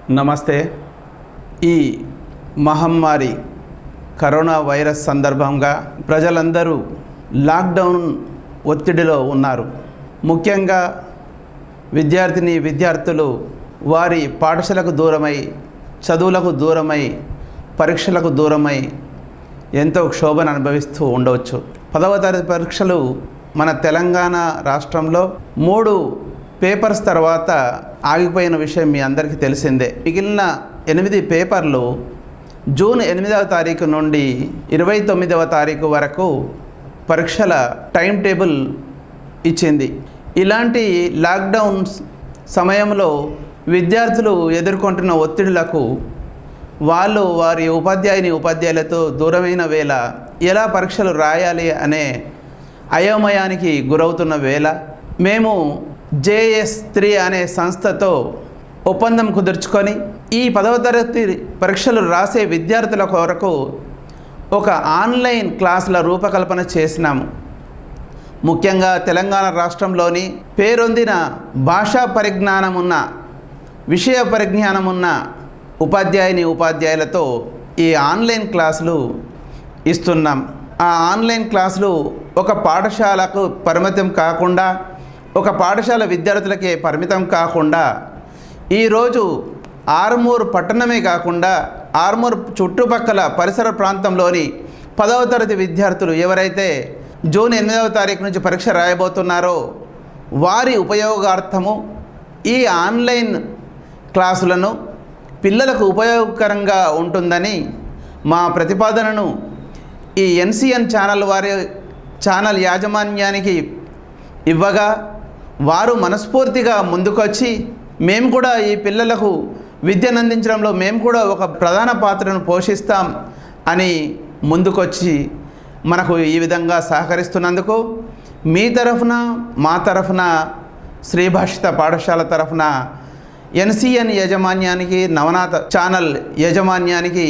నమస్తే. ఈ మహమ్మారి కరోనా వైరస్ సందర్భంగా ప్రజలందరూ లాక్డౌన్ ఒత్తిడిలో ఉన్నారు. ముఖ్యంగా విద్యార్థులు వారి పాఠశాలకు దూరమై, చదువులకు దూరమై, పరీక్షలకు దూరమై ఎంతో క్షోభను అనుభవిస్తూ ఉండవచ్చు. 10వ తరగతి పరీక్షలు మన తెలంగాణ రాష్ట్రంలో 3 పేపర్స్ తర్వాత ఆగిపోయిన విషయం మీ అందరికీ తెలిసిందే. మిగిలిన 8 పేపర్లు జూన్ 8వ తారీఖు నుండి 29వ తారీఖు వరకు పరీక్షల టైం టేబుల్ ఇచ్చింది. ఇలాంటి లాక్డౌన్ సమయంలో విద్యార్థులు ఎదుర్కొంటున్న ఒత్తిడులకు వాళ్ళు వారి ఉపాధ్యాయులతో దూరమైన వేళ ఎలా పరీక్షలు రాయాలి అనే అయోమయానికి గురవుతున్న వేళ మేము JS3 అనే సంస్థతో ఒప్పందం కుదుర్చుకొని ఈ 10వ తరగతి పరీక్షలు రాసే విద్యార్థుల కొరకు ఒక ఆన్లైన్ క్లాసుల రూపకల్పన చేసినాము. ముఖ్యంగా తెలంగాణ రాష్ట్రంలోని పేరొందిన భాషా పరిజ్ఞానం ఉన్న, విషయ పరిజ్ఞానం ఉన్న ఉపాధ్యాయులతో ఈ ఆన్లైన్ క్లాసులు ఇస్తున్నాం. ఆ ఆన్లైన్ క్లాసులు ఒక పాఠశాలకు పరిమితం కాకుండా, ఒక పాఠశాల విద్యార్థులకే పరిమితం కాకుండా ఈరోజు ఆర్మూర్ పట్టణమే కాకుండా ఆర్మూర్ చుట్టుపక్కల పరిసర ప్రాంతంలోని 10వ తరగతి విద్యార్థులు ఎవరైతే జూన్ 8వ తారీఖు నుంచి పరీక్ష రాయబోతున్నారో వారి ఉపయోగార్థము ఈ ఆన్లైన్ క్లాసులను పిల్లలకు ఉపయోగకరంగా ఉంటుందని మా ప్రతిపాదనను ఈ NCN ఛానల్ వారి ఛానల్ యాజమాన్యానికి ఇవ్వగా వారు మనస్ఫూర్తిగా ముందుకొచ్చి మేము కూడా ఈ పిల్లలకు విద్యను అందించడంలో మేము కూడా ఒక ప్రధాన పాత్రను పోషిస్తాం అని ముందుకొచ్చి మనకు ఈ విధంగా సహకరిస్తున్నందుకు మీ తరఫున, మా తరఫున, శ్రీభాషిత పాఠశాల తరఫున NCN యాజమాన్యానికి, నవనాథ ఛానల్ యాజమాన్యానికి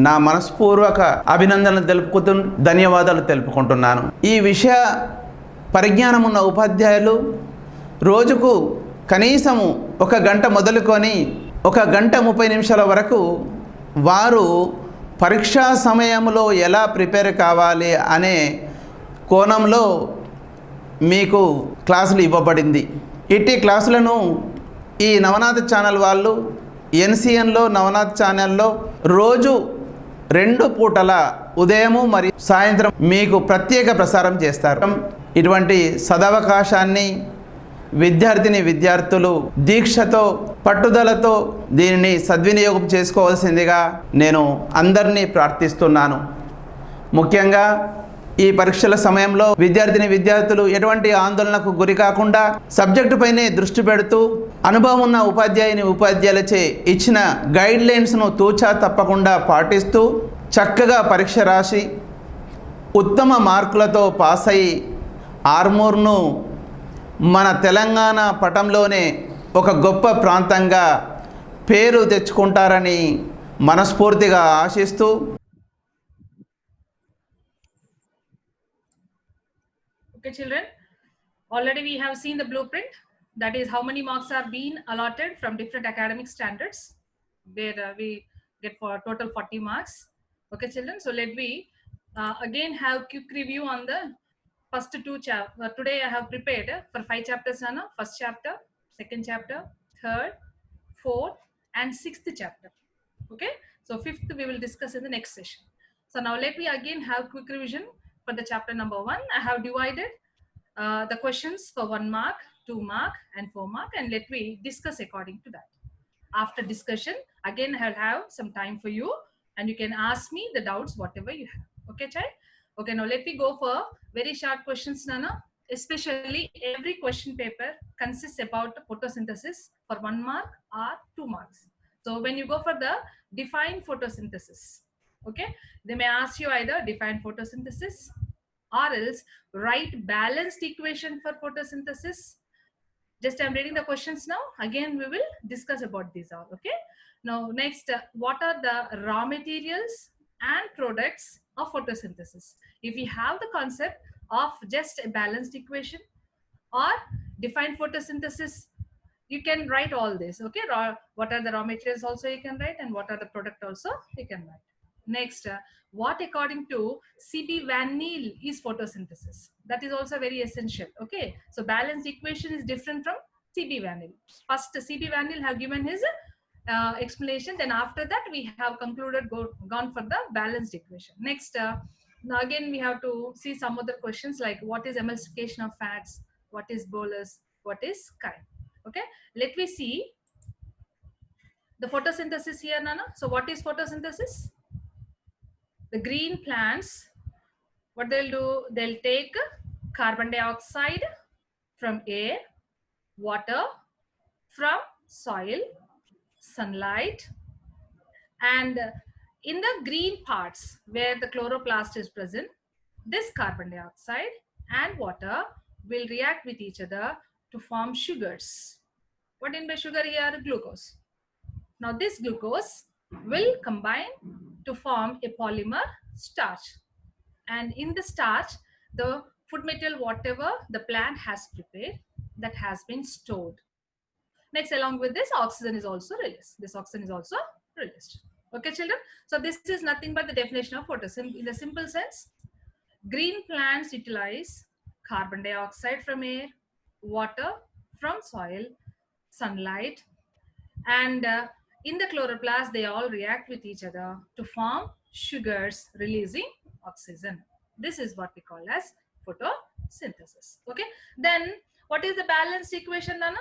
నా మనస్పూర్వక అభినందనలు తెలుపుతూ ధన్యవాదాలు తెలుపుకుంటున్నాను. ఈ విషయ పరిజ్ఞానం ఉన్న ఉపాధ్యాయులు రోజుకు కనీసము 1 గంట మొదలుకొని 1 గంట 30 నిమిషాల వరకు వారు పరీక్షా సమయంలో ఎలా ప్రిపేర్ కావాలి అనే కోణంలో మీకు క్లాసులు ఇవ్వబడింది. ఇట్టి క్లాసులను ఈ నవనాథ ఛానల్ వాళ్ళు NCNలో నవనాథ్ ఛానల్లో రోజు 2 పూటల ఉదయము మరియు సాయంత్రం మీకు ప్రత్యేక ప్రసారం చేస్తారు. ఇటువంటి సదవకాశాన్ని విద్యార్థులు దీక్షతో, పట్టుదలతో దీనిని సద్వినియోగం చేసుకోవాల్సిందిగా నేను అందరినీ ప్రార్థిస్తున్నాను. ముఖ్యంగా ఈ పరీక్షల సమయంలో విద్యార్థులు ఎటువంటి ఆందోళనకు గురి కాకుండా సబ్జెక్టు పైనే దృష్టి పెడుతూ అనుభవం ఉన్న ఉపాధ్యాయులచే ఇచ్చిన గైడ్లైన్స్ను తూచా తప్పకుండా పాటిస్తూ చక్కగా పరీక్ష రాసి ఉత్తమ మార్కులతో పాస్ అయి ఆర్మూర్ను మన తెలంగాణ పటంలోనే ఒక గొప్ప ప్రాంతంగా పేరు తెచ్చుకుంటారని మనస్ఫూర్తిగా ఆశిస్తూ Okay, children, already we have seen the blueprint. That is how many marks are being allotted from different academic standards, where we get for total 40 marks. Okay, children, so let me again have quick review on the first 2 chapters. Today I have prepared for 5 chapters, Anna. First chapter, second chapter, third, fourth, and 6th chapter. Okay, so 5th we will discuss in the next session. So now let me again have quick revision. For the chapter number 1, I have divided the questions for 1 mark, 2 mark, and 4 mark, and let me discuss according to that. After discussion, again I'll have some time for you, and you can ask me the doubts whatever you have. Okay, child? Okay, now let me go for very short questions, Nana. Especially every question paper consists about photosynthesis for 1 mark or 2 marks. So when you go for the define photosynthesis, okay, they may ask you either define photosynthesis or else write balanced equation for photosynthesis. Just I'm reading the questions now. Again, we will discuss about these all. Okay. Now, next, what are the raw materials and products of photosynthesis? If we have the concept of just a balanced equation or define photosynthesis, you can write all this. Okay, what are the raw materials also you can write, and what are the product also you can write. Next, what according to C.P. Van Neel is photosynthesis? That is also very essential. Okay, so balanced equation is different from C.P. Van Neel. First, C.P. Van Neel have given his explanation. Then after that, we have concluded, gone for the balanced equation. Next, now again we have to see some other questions like what is emulsification of fats, what is bolus, what is chyme. Okay, let me see the photosynthesis here, Nana. So what is photosynthesis? The green plants, what they'll do, they'll take carbon dioxide from air, water from soil, sunlight, and in the green parts where the chloroplast is present, this carbon dioxide and water will react with each other to form sugars. What in by sugar here? Glucose. Now this glucose will combine to form a polymer starch, and in the starch the food material whatever the plant has prepared, that has been stored. Next, along with this, oxygen is also released. This oxygen is also released. Okay, children. So this is nothing but the definition of photosynthesis. In the simple sense, green plants utilize carbon dioxide from air, water from soil, sunlight, and in the chloroplast they all react with each other to form sugars releasing oxygen. This is what we call as photosynthesis. Okay, then what is the balanced equation, Nana?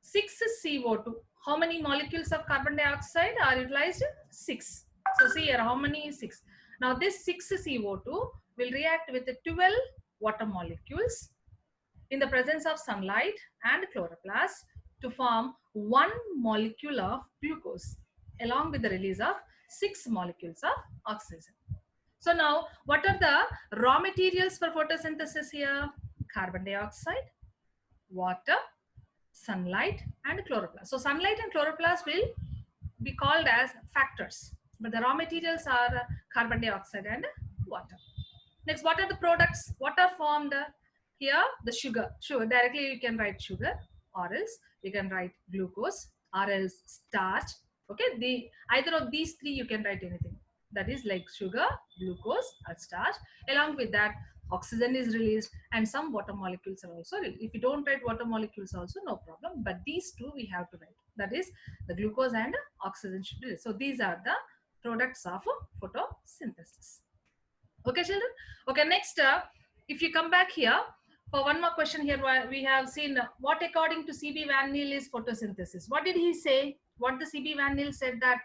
6 CO2. How many molecules of carbon dioxide are utilized? 6. So see here how many? 6. Now this 6 CO2 will react with the 12 water molecules in the presence of sunlight and chloroplast to form 1 molecule of glucose along with the release of 6 molecules of oxygen. So now what are the raw materials for photosynthesis here? Carbon dioxide, water, sunlight, and chloroplast. So sunlight and chloroplast will be called as factors, but the raw materials are carbon dioxide and water. Next, what are the products? What are formed here? The sugar. Directly you can write sugar, or else you can write glucose, or else starch. Okay, either of these three you can write anything. That is like sugar, glucose, or starch. Along with that, oxygen is released and some water molecules are also released. If you don't write water molecules also, no problem, but these two we have to write. That is the glucose and oxygen should be released. So these are the products of photosynthesis. Okay, children. Okay, next, if you come back here for one more question here, we have seen what according to C.P. Van Neel is photosynthesis. What did he say? What the C.P. Van Neel said that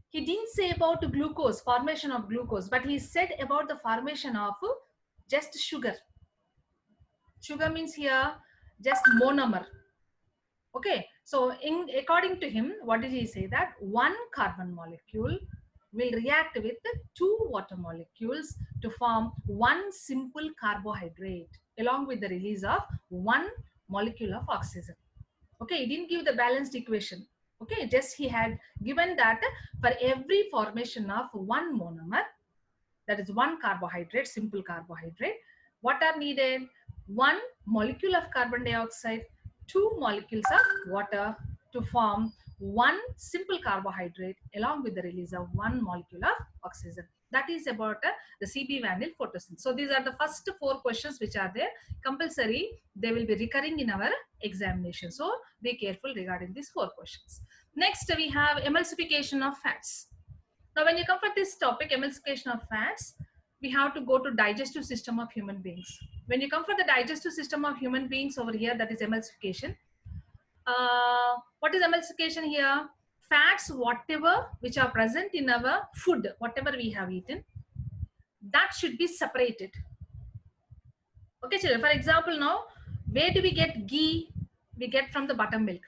he didn't say about glucose, formation of glucose, but he said about the formation of just sugar. Sugar means here just monomer. Okay, so according to him, what did he say? That 1 carbon molecule will react with 2 water molecules to form 1 simple carbohydrate along with the release of 1 molecule of oxygen. Okay, he didn't give the balanced equation. Okay, just he had given that for every formation of 1 monomer, that is 1 carbohydrate, simple carbohydrate, what are needed? 1 molecule of carbon dioxide, 2 molecules of water to form 1 simple carbohydrate along with the release of 1 molecule of oxygen. That is about the C.P. Van Neel photosynthesis. So these are the first 4 questions which are there. Compulsory, they will be recurring in our examination. So be careful regarding these 4 questions. Next, we have emulsification of fats. Now, when you come for this topic, emulsification of fats, we have to go to digestive system of human beings. When you come for the digestive system of human beings over here, that is emulsification. What is emulsification here? Fats, whatever which are present in our food, whatever we have eaten, that should be separated. Okay, children, for example, now, where do we get ghee? We get from the buttermilk.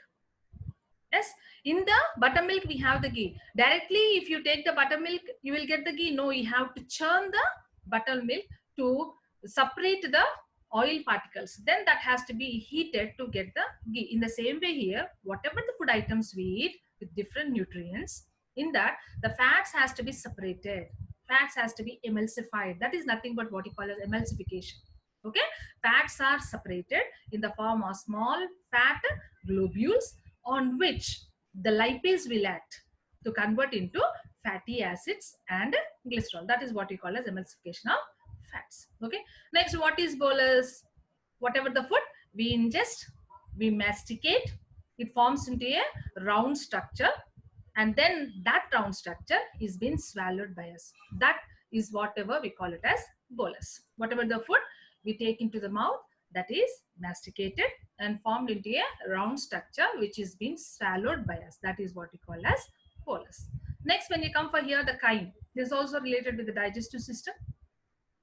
Yes, in the buttermilk we have the ghee. Directly, if you take the buttermilk, you will get the ghee. No, you have to churn the buttermilk to separate the oil particles. Then that has to be heated to get the ghee. In the same way here, whatever the food items we eat with different nutrients, in that the fats has to be separated. Fats has to be emulsified. That is nothing but what you call as emulsification. Okay, fats are separated in the form of small fat globules on which the lipase will act to convert into fatty acids and glycerol. That is what we call as emulsification of fats. Okay, next, what is bolus? Whatever the food we ingest, we masticate, it forms into a round structure, and then that round structure is being swallowed by us. That is whatever we call it as bolus. Whatever the food we take into the mouth, that is masticated and formed into a round structure which is being swallowed by us. That is what we call as bolus. Next, when you come for here, the chyme. This is also related with the digestive system.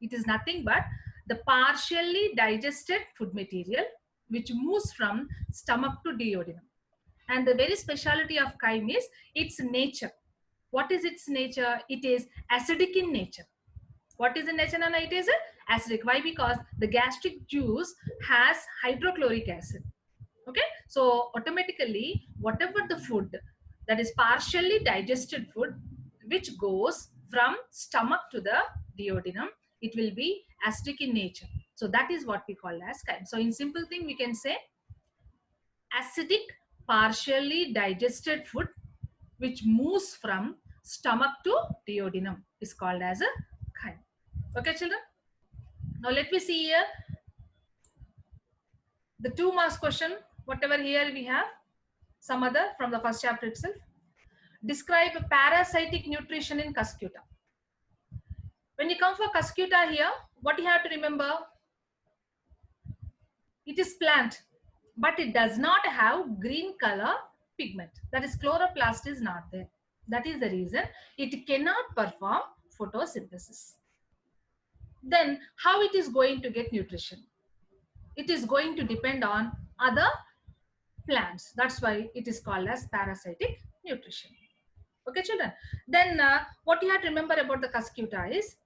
It is nothing but the partially digested food material which moves from stomach to duodenum. And the very speciality of chyme is its nature. What is its nature? It is acidic in nature. What is the nature? No, it is acidic. Why? Because the gastric juice has hydrochloric acid. Okay, so automatically whatever the food that is partially digested food which goes from stomach to the duodenum, it will be acidic in nature. So that is what we call as chyme. So in simple thing we can say acidic partially digested food which moves from stomach to duodenum is called as a chyme. Okay, children. Now let me see here the 2 marks question. Whatever here we have, some other from the first chapter itself. Describe parasitic nutrition in Cuscuta. When you come for Cuscuta here, what you have to remember? It is plant, but it does not have green color pigment. That is, chloroplast is not there. That is the reason it cannot perform photosynthesis. Then how it is going to get nutrition? It is going to depend on other plants. That's why it is called as parasitic nutrition. Okay, children. Then what you have to remember about the Cuscuta is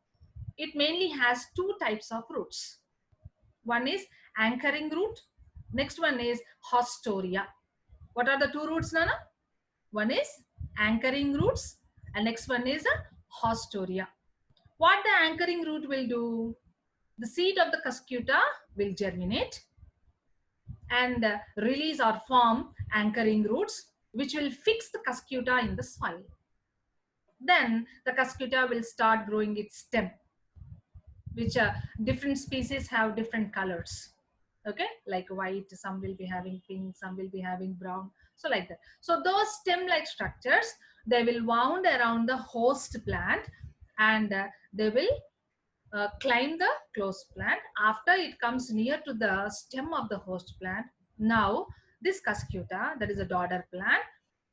it mainly has 2 types of roots. One is anchoring root. Next one is haustoria. What are the 2 roots, Nana? One is anchoring roots and next one is a haustoria. What the anchoring root will do? The seed of the Cuscuta will germinate and release or form anchoring roots which will fix the Cuscuta in the soil. Then the Cuscuta will start growing its stem, which different species have different colors. Okay, like white, some will be having pink, some will be having brown, so like that. So those stem like structures, they will wound around the host plant and they will climb the closed plant. After it comes near to the stem of the host plant, now this Cuscuta, that is a daughter plant,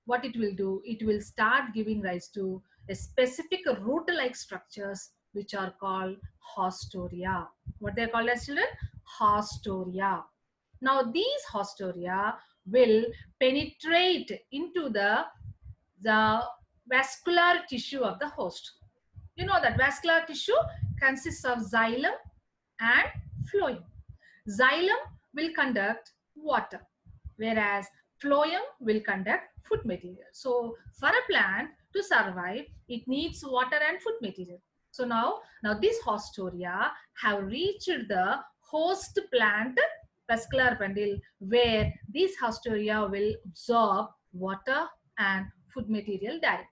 what it will do, it will start giving rise to a specific root like structures which are called haustoria. What they are called as, children? Haustoria. Now these haustoria will penetrate into the vascular tissue of the host. You know that vascular tissue consists of xylem and phloem. Xylem will conduct water, whereas phloem will conduct food material. So for a plant to survive, it needs water and food material. So now these haustoria have reached the host plant vascular bundle where these haustoria will absorb water and food material directly.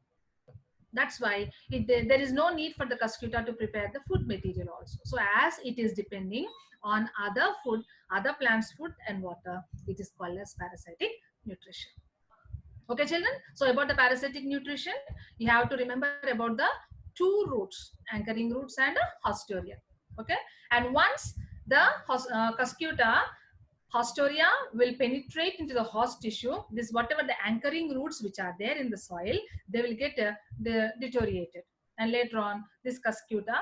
That's why there is no need for the Cuscuta to prepare the food material also. So as it is depending on other food, other plants' food and water, it is called as parasitic nutrition. Okay, children. So about the parasitic nutrition, you have to remember about the 2 roots, anchoring roots and haustoria. Okay, and once the Cuscuta haustoria will penetrate into the host tissue, this whatever the anchoring roots which are there in the soil, they will get deteriorated, and later on this Cuscuta,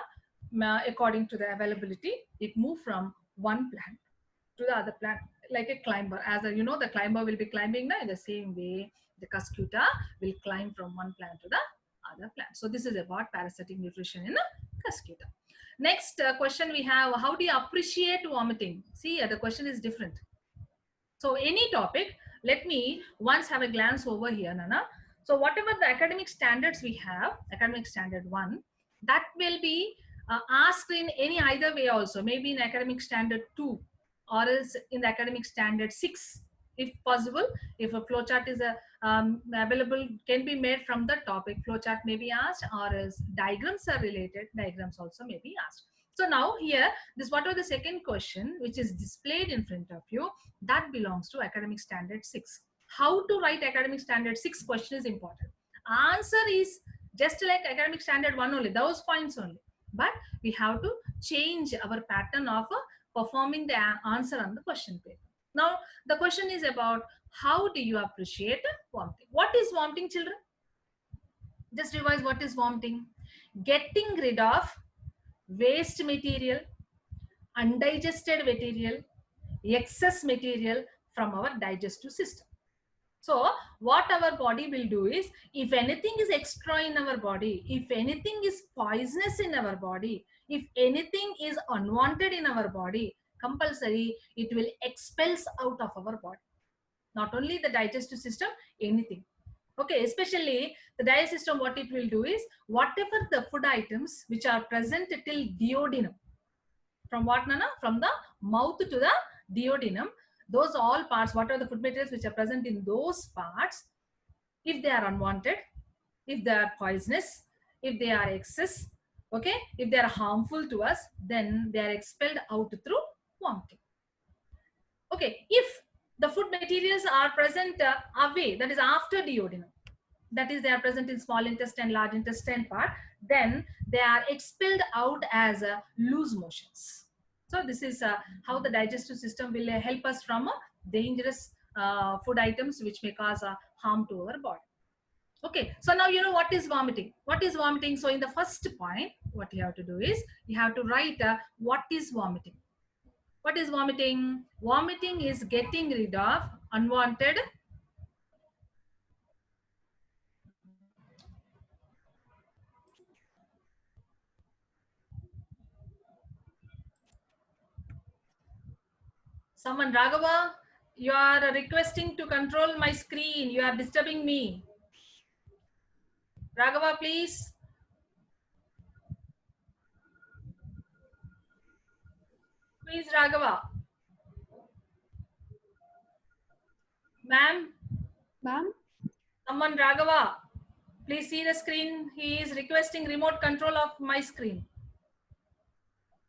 according to the availability, it move from one plant to the other plant like a climber. As you know, the climber will be climbing now, in the same way the Cuscuta will climb from one plant to the other plant. So this is about parasitic nutrition in the Cuscuta. Next question we have, how do you appreciate vomiting? See, the question is different. So any topic, let me once have a glance over here, Nana. So whatever the academic standards we have, academic standard 1, that will be asked in any either way also, maybe in academic standard 2 or else in the academic standard 6, if possible. If a flowchart is available, can be made from the topic, flowchart may be asked, or else diagrams are related, diagrams also may be asked. So now here, this what was the second question which is displayed in front of you, that belongs to academic standard 6. How to write academic standard 6 question is important. Answer is just like academic standard 1 only, those points only, but we have to change our pattern of performing the answer on the question paper. Now the question is about how do you appreciate vomiting. What is vomiting, children? Just revise what is vomiting. Getting rid of waste material, undigested material, excess material from our digestive system. So what our body will do is, if anything is extra in our body, if anything is poisonous in our body, if anything is unwanted in our body, compulsory it will expels out of our body. Not only the digestive system, anything. Okay, especially the digestive system, what it will do is, whatever the food items which are present till duodenum, from what, Nana? From the mouth to the duodenum, those all parts, what are the food materials which are present in those parts, if they are unwanted, if they are poisonous, if they are excess, okay, if they are harmful to us, then they are expelled out through vomiting. Okay, if the food materials are present away, that is after duodenum, that is they are present in small intestine, large intestine part, then they are expelled out as loose motions. So this is how the digestive system will help us from dangerous food items which may cause harm to our body. Okay, so now you know what is vomiting. What is vomiting? So in the first point, what you have to do is, you have to write what is vomiting. What is vomiting? Vomiting is getting rid of unwanted someone. Raghava, you are requesting to control my screen. You are disturbing me. Raghava, please. Please, Raghava. Ma'am. Ma'am? Someone, Raghava. Please see the screen. He is requesting remote control of my screen.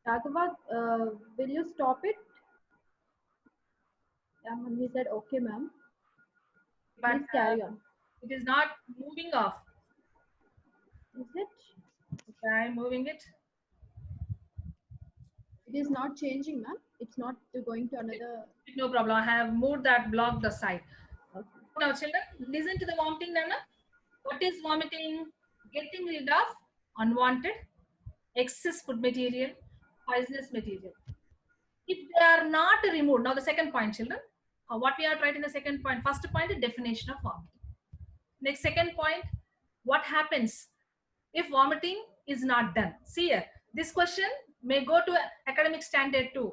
Raghava, will you stop it? Yeah, ma'am, he said, okay, ma'am. But Please carry on. it is not moving off. Is it? Okay, I'm moving it. It is not changing, ma'am. It's not going to another. No problem. I have moved that block the side. Okay. Now, children, listen to the vomiting, Nana. What is vomiting? Getting rid of unwanted, excess food material, poisonous material. If they are not removed, now the second point, children. What we are trying in the second point? First point, the definition of vomiting. Next, second point, what happens if vomiting is not done? See here, this question may go to academic standard 2.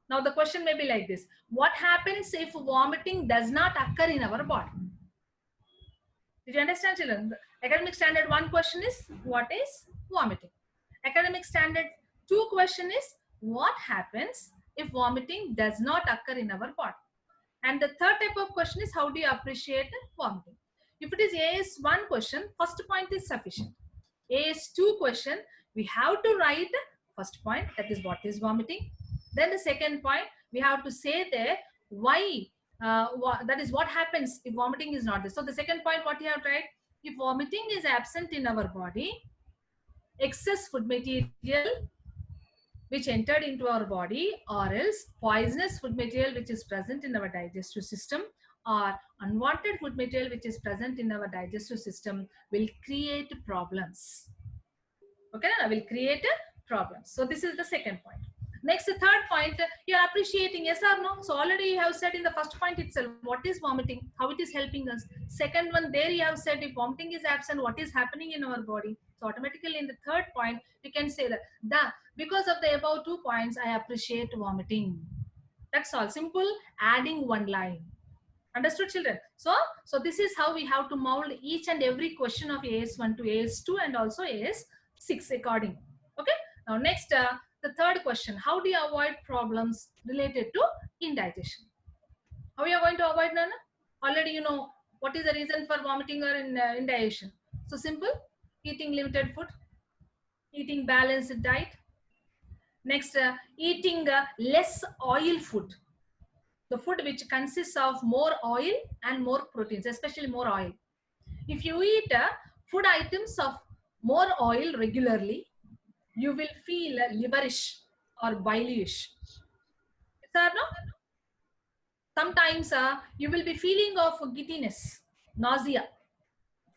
Now the question may be like this: what happens if vomiting does not occur in our body? Did you understand, children? The academic standard 1 question is, what is vomiting? Academic standard 2 question is, what happens if vomiting does not occur in our body? And the third type of question is, how do you appreciate vomiting? If it is AS1 question, first point is sufficient. AS2 question, we have to write first point, that is what is vomiting. Then the second point, we have to say there why, that is what happens if vomiting is not there. So the second point, what you have to write, if vomiting is absent in our body, excess food material which entered into our body, or else poisonous food material which is present in our digestive system, or unwanted food material which is present in our digestive system, will create problems. Okay, I will create problems. So this is the second point. Next, the third point, you are appreciating, yes or no? So already you have said in the first point itself, what is vomiting, how it is helping us. Second one, there you have said if vomiting is absent, what is happening in our body. So automatically in the third point, you can say that because of the above 2 points, I appreciate vomiting. That's all, simple, adding one line. Understood, children? So this is how we have to mold each and every question of AS1 to AS2 and also AS6 according. Okay. Now next, the third question, how do you avoid problems related to indigestion? How you are going to avoid, Nana? Already you know what is the reason for vomiting or indigestion. So simple, eating limited food, eating balanced diet. Next, eating less oil food. The food which consists of more oil and more proteins, especially more oil. If you eat food items of more oil regularly, you will feel liverish or bilyish. Is that no? Sometimes you will be feeling of giddiness, nausea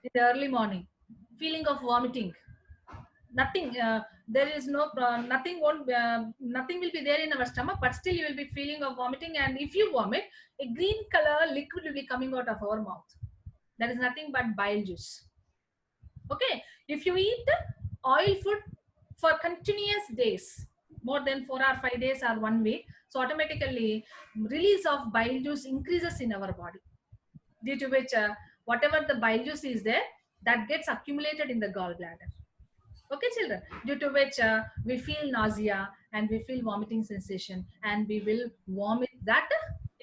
in the early morning, feeling of vomiting. Nothing, there is no, nothing will be there in our stomach, but still you will be feeling of vomiting. And if you vomit, a green color liquid will be coming out of our mouth. That is nothing but bile juice. Okay, if you eat oil food for continuous days, more than 4 or 5 days or 1 week, so automatically release of bile juice increases in our body, due to which whatever the bile juice is there, that gets accumulated in the gallbladder. Okay, children, due to which we feel nausea and we feel vomiting sensation, and we will vomit that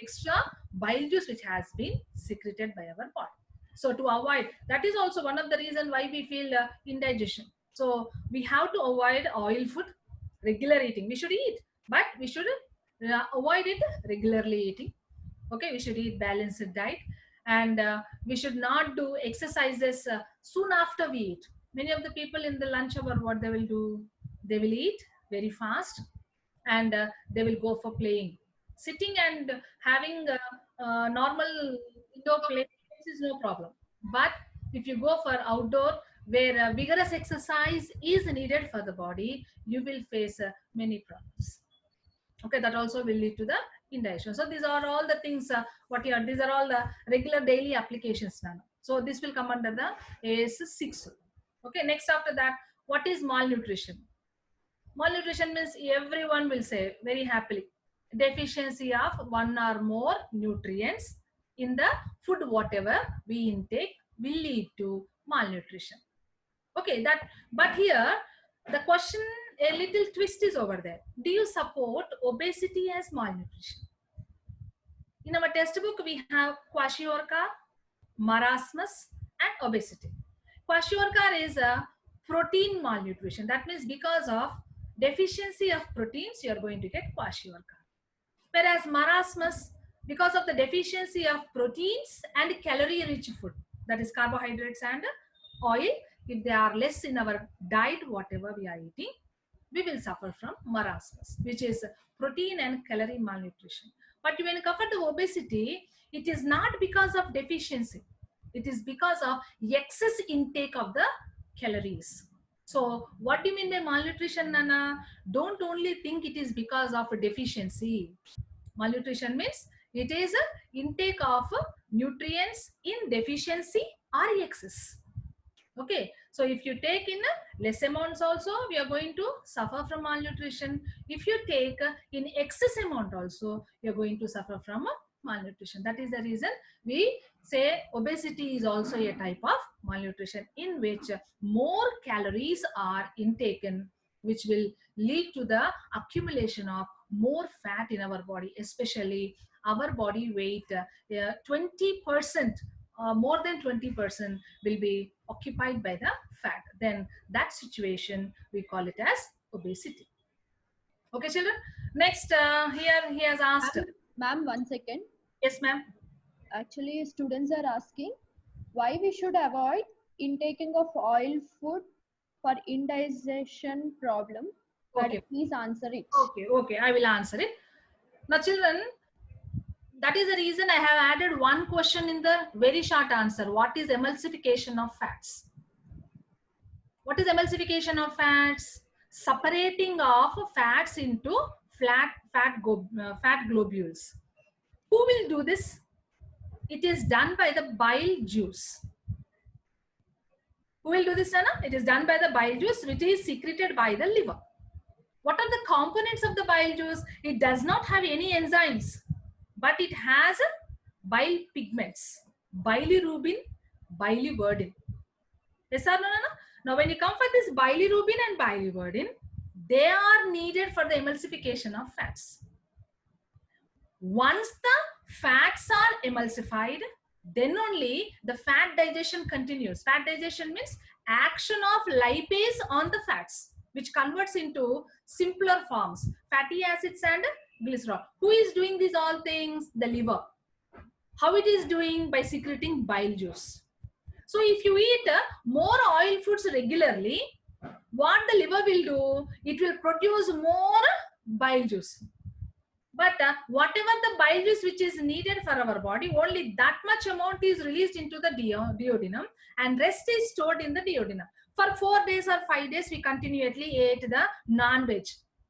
extra bile juice which has been secreted by our body. So to avoid, that is also one of the reason why we feel indigestion. So we have to avoid oil food, regular eating. We should eat, but we should avoid it regularly eating. Okay, we should eat balanced diet, and we should not do exercises soon after we eat. Many of the people in the lunch hour, what they will do, they will eat very fast, and they will go for playing. Sitting and having normal indoor play is no problem, but if you go for outdoor where vigorous exercise is needed for the body, you will face many problems. Okay, that also will lead to the indigestion. So these are all the things these are all the regular daily applications now. So this will come under the AS6. Okay, next after that, what is malnutrition? Malnutrition means everyone will say very happily, deficiency of one or more nutrients in the food whatever we intake will lead to malnutrition. Okay, that, but here the question, a little twist is over there. Do you support obesity as malnutrition? In our textbook, we have kwashiorkor, marasmus, and obesity. Kwashiorkor is a protein malnutrition. That means because of deficiency of proteins, you are going to get kwashiorkor. Whereas marasmus, because of the deficiency of proteins and calorie-rich food, that is carbohydrates and oil, if they are less in our diet, whatever we are eating, we will suffer from marasmus, which is protein and calorie malnutrition. But when you cover to obesity, it is not because of deficiency. It is because of excess intake of the calories. So what do you mean by malnutrition, Nana? Don't only think it is because of a deficiency. Malnutrition means it is an intake of nutrients in deficiency or excess. Okay, so if you take in less amounts also, we are going to suffer from malnutrition. If you take in excess amount also, you are going to suffer from malnutrition. That is the reason we say obesity is also a type of malnutrition, in which more calories are intaken, which will lead to the accumulation of more fat in our body, especially our body weight, 20%, more than 20% will be occupied by the fat. Then that situation, we call it as obesity. Okay, children. Next, here he has asked. Ma'am, 1 second. Yes, ma'am. Actually, students are asking why we should avoid intaking of oil food for indigestion problem. Okay. Madam, please answer it. Okay, I will answer it. Now, children, that is the reason I have added one question in the very short answer. What is emulsification of fats? What is emulsification of fats? Separating of fats into fat globules. Who will do this? It is done by the bile juice. Who will do this, Nana? It is done by the bile juice, which is secreted by the liver. What are the components of the bile juice? It does not have any enzymes, but it has bile pigments, bilirubin, biliverdin. Yes or no, Nana? Now when you come for this bilirubin and biliverdin, They are needed for the emulsification of fats. Once the fats are emulsified, then only the fat digestion continues. Fat digestion means action of lipase on the fats, which converts into simpler forms, fatty acids and glycerol. Who is doing these all things? The liver. How it is doing? By secreting bile juice. So if you eat more oil foods regularly, what the liver will do? It will produce more bile juice. But whatever the bile juice which is needed for our body, only that much amount is released into the duodenum, and rest is stored in the duodenum. For 4 days or 5 days, we continually ate the non-veg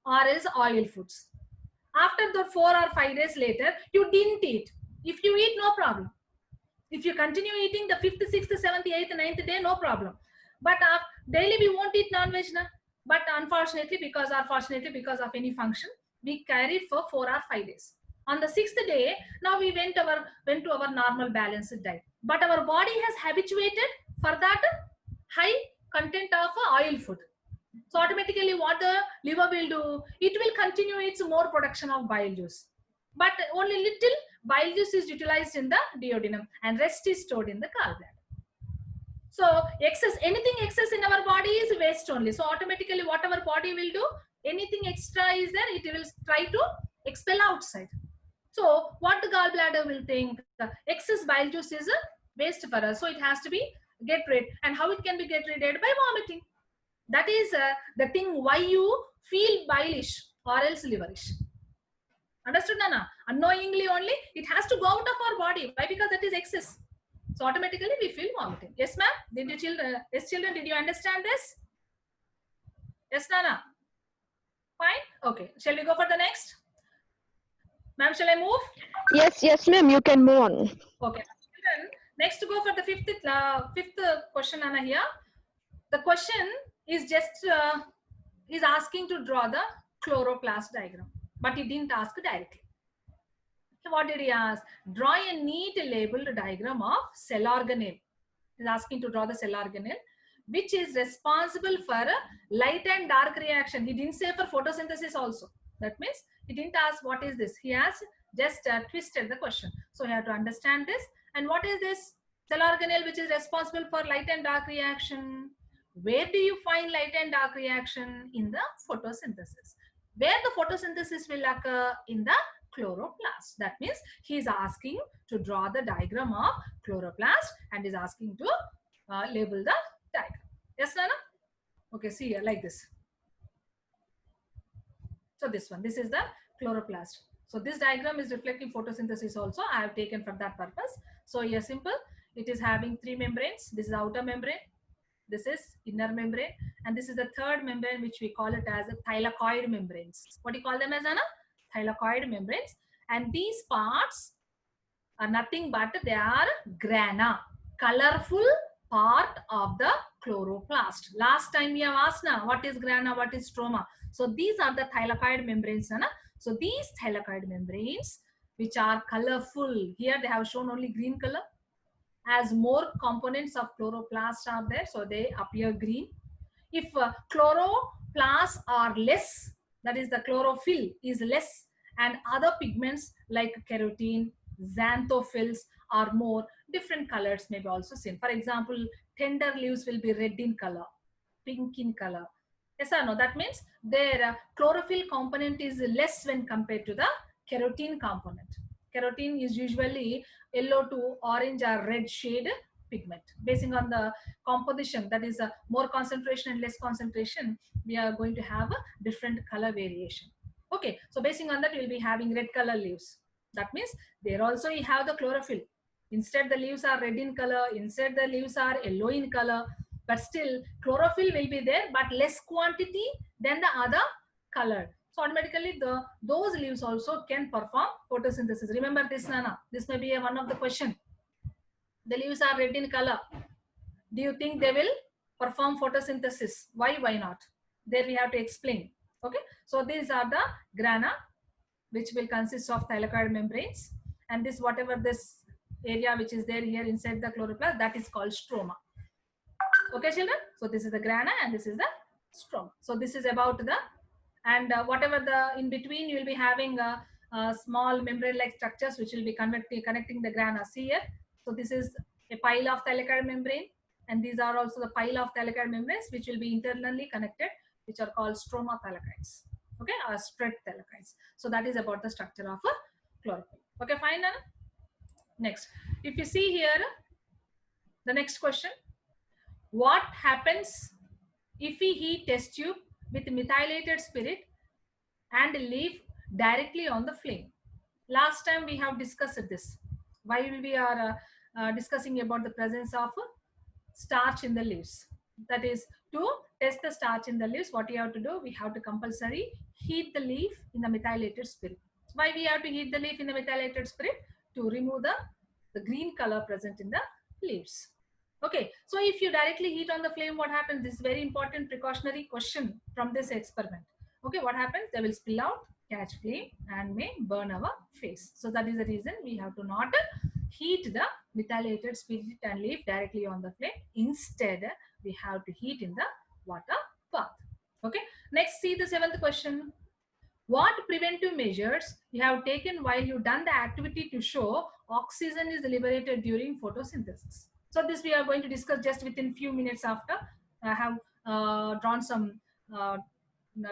or else oil foods. After the 4 or 5 days later, you didn't eat. If you eat, no problem. If you continue eating the 5th, 6th, 7th, 8th, 9th day, no problem. But daily we won't eat non-veg. But unfortunately, because of any function, we carried for 4 or 5 days. On the 6th day, now we went to our normal balanced diet. But our body has habituated for that high content of oil food. So automatically what the liver will do? It will continue its more production of bile juice. But only little bile juice is utilized in the duodenum and rest is stored in the gallbladder. So anything excess in our body is waste only. So automatically what our body will do? Anything extra is there, it will try to expel outside. So what the gallbladder will think? The excess bile juice is a waste for us. So it has to be get rid. And how it can be get rid? By vomiting. That is the thing why you feel bilish or else liverish. Understood, Nana? Unknowingly only, it has to go out of our body. Why? Because that is excess. So automatically we feel vomiting. Yes, ma'am? Did you children, did you understand this? Yes, Nana? Fine. Okay. Shall we go for the next? Ma'am, shall I move? Yes, ma'am. You can move on. Okay. Children, next to go for the fifth question, Anna here. The question is just is asking to draw the chloroplast diagram, but he didn't ask directly. So what did he ask? Draw a neat labeled diagram of cell organelle. He's asking to draw the cell organelle, which is responsible for light and dark reaction. He didn't say for photosynthesis also. That means he didn't ask what is this. He has just twisted the question. So you have to understand this. And what is this cell organelle which is responsible for light and dark reaction? Where do you find light and dark reaction? In the photosynthesis. Where the photosynthesis will occur? In the chloroplast. That means he is asking to draw the diagram of chloroplast and is asking to label the diagram. Yes, Nana? Okay, see here like this. So this one, this is the chloroplast. So this diagram is reflecting photosynthesis also. I have taken for that purpose. So here simple, it is having 3 membranes. This is outer membrane. This is inner membrane. And this is the third membrane, which we call it as a thylakoid membranes. What do you call them as, Anna? Thylakoid membranes. And these parts are nothing but they are grana, colorful part of the chloroplast. Last time we have asked now, what is grana, what is stroma? So these are the thylakoid membranes. Anna. So these thylakoid membranes, which are colorful, here they have shown only green color. As more components of chloroplast are there, so they appear green. If chloroplasts are less, that is the chlorophyll is less, and other pigments like carotene, xanthophylls are more, different colors may be also seen. For example, tender leaves will be red in color, pink in color. Yes or no? That means their chlorophyll component is less when compared to the carotene component. Carotene is usually yellow to orange or red shade pigment. Basing on the composition, that is more concentration and less concentration, we are going to have a different color variation. Okay, so basing on that, we will be having red color leaves. That means there also you have the chlorophyll. Instead the leaves are red in color, instead the leaves are yellow in color, but still chlorophyll will be there, but less quantity than the other color. So automatically those leaves also can perform photosynthesis. Remember this, Nana. This may be one of the question. The leaves are red in color. Do you think they will perform photosynthesis? Why not? There we have to explain. Okay. So these are the grana, which will consist of thylakoid membranes. And this, whatever this area which is there here inside the chloroplast, that is called stroma. Okay, children. So this is the grana and this is the stroma. So this is about the and whatever the in between, you will be having small membrane-like structures which will be connecting the grana. See here. So this is a pile of thallicar membrane, and these are also the pile of thallicar membranes which will be internally connected, which are called stroma thallikites. Okay, or spread thallikites. So that is about the structure of a chlorophyll. Okay, fine, Nana? Next, if you see here, the next question: what happens if we heat test tube with methylated spirit and leave directly on the flame? Last time we have discussed this. Why we are discussing about the presence of starch in the leaves. That is, to test the starch in the leaves, what you have to do, we have to compulsory heat the leaf in the methylated spirit. Why we have to heat the leaf in the methylated spirit? To remove the green color present in the leaves. Okay, so if you directly heat on the flame, what happens? This is very important precautionary question from this experiment. Okay, what happens? They will spill out, catch flame, and may burn our face. So that is the reason we have to not heat the methylated spirit and leaf directly on the flame. Instead, we have to heat in the water bath. Okay, next, see the 7th question. What preventive measures you have taken while you done the activity to show oxygen is liberated during photosynthesis? So this we are going to discuss just within few minutes after I have drawn some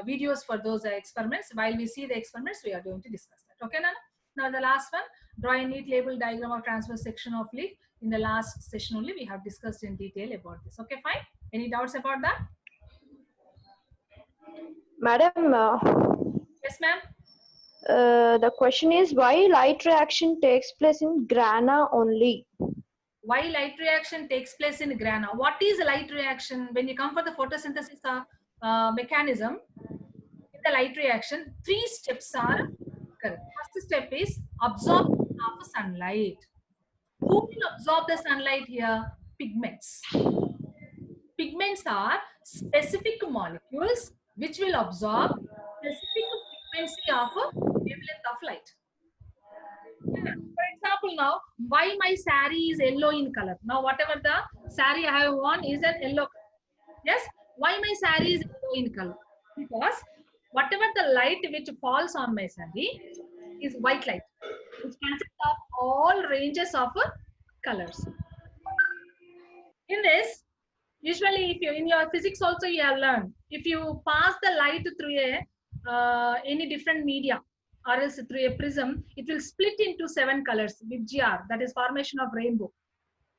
videos for those experiments. While we see the experiments, we are going to discuss that. Okay, Nana? Now the last one, draw a neat label diagram of transverse section of leaf. In the last session only, we have discussed in detail about this. Okay, fine. Any doubts about that? Madam, Yes, ma'am. the question is why light reaction takes place in grana only? Why light reaction takes place in grana? What is light reaction? When you come for the photosynthesis mechanism, in the light reaction, 3 steps are correct. First step is absorption of sunlight. Who will absorb the sunlight here? Pigments. Pigments are specific molecules which will absorb specific frequency of a wavelength of light. For example, now, why my saree is yellow in color? Now, whatever the saree I have on is an yellow color. Yes, why my saree is yellow in color? Because whatever the light which falls on my saree is white light, which consists of all ranges of colors. In this, usually, if you in your physics also you have learned, if you pass the light through a any different media or else through a prism, it will split into 7 colors with GR, that is formation of rainbow.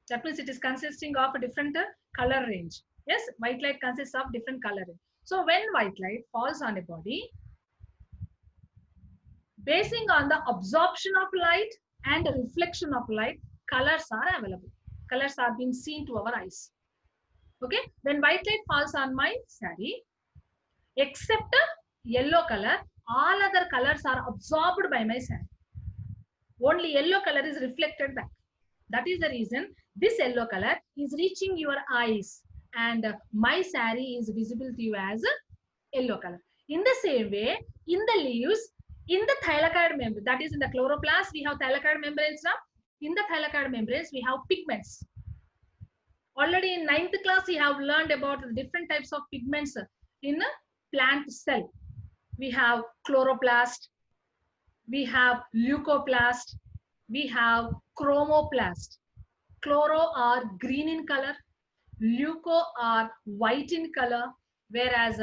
That means it is consisting of a different color range. Yes, white light consists of different color range. So when white light falls on a body, basing on the absorption of light and reflection of light, colors are available. Colors are being seen to our eyes. Okay, when white light falls on my saree, except yellow color, all other colors are absorbed by my saree. Only yellow color is reflected back. That is the reason this yellow color is reaching your eyes and my saree is visible to you as a yellow color. In the same way, in the leaves, in the thylakoid membrane, that is in the chloroplast, we have thylakoid membranes now. In the thylakoid membranes, we have pigments. Already in 9th class, we have learned about the different types of pigments in a plant cell. We have chloroplast, we have leucoplast, we have chromoplast. Chloro are green in color, leuco are white in color, whereas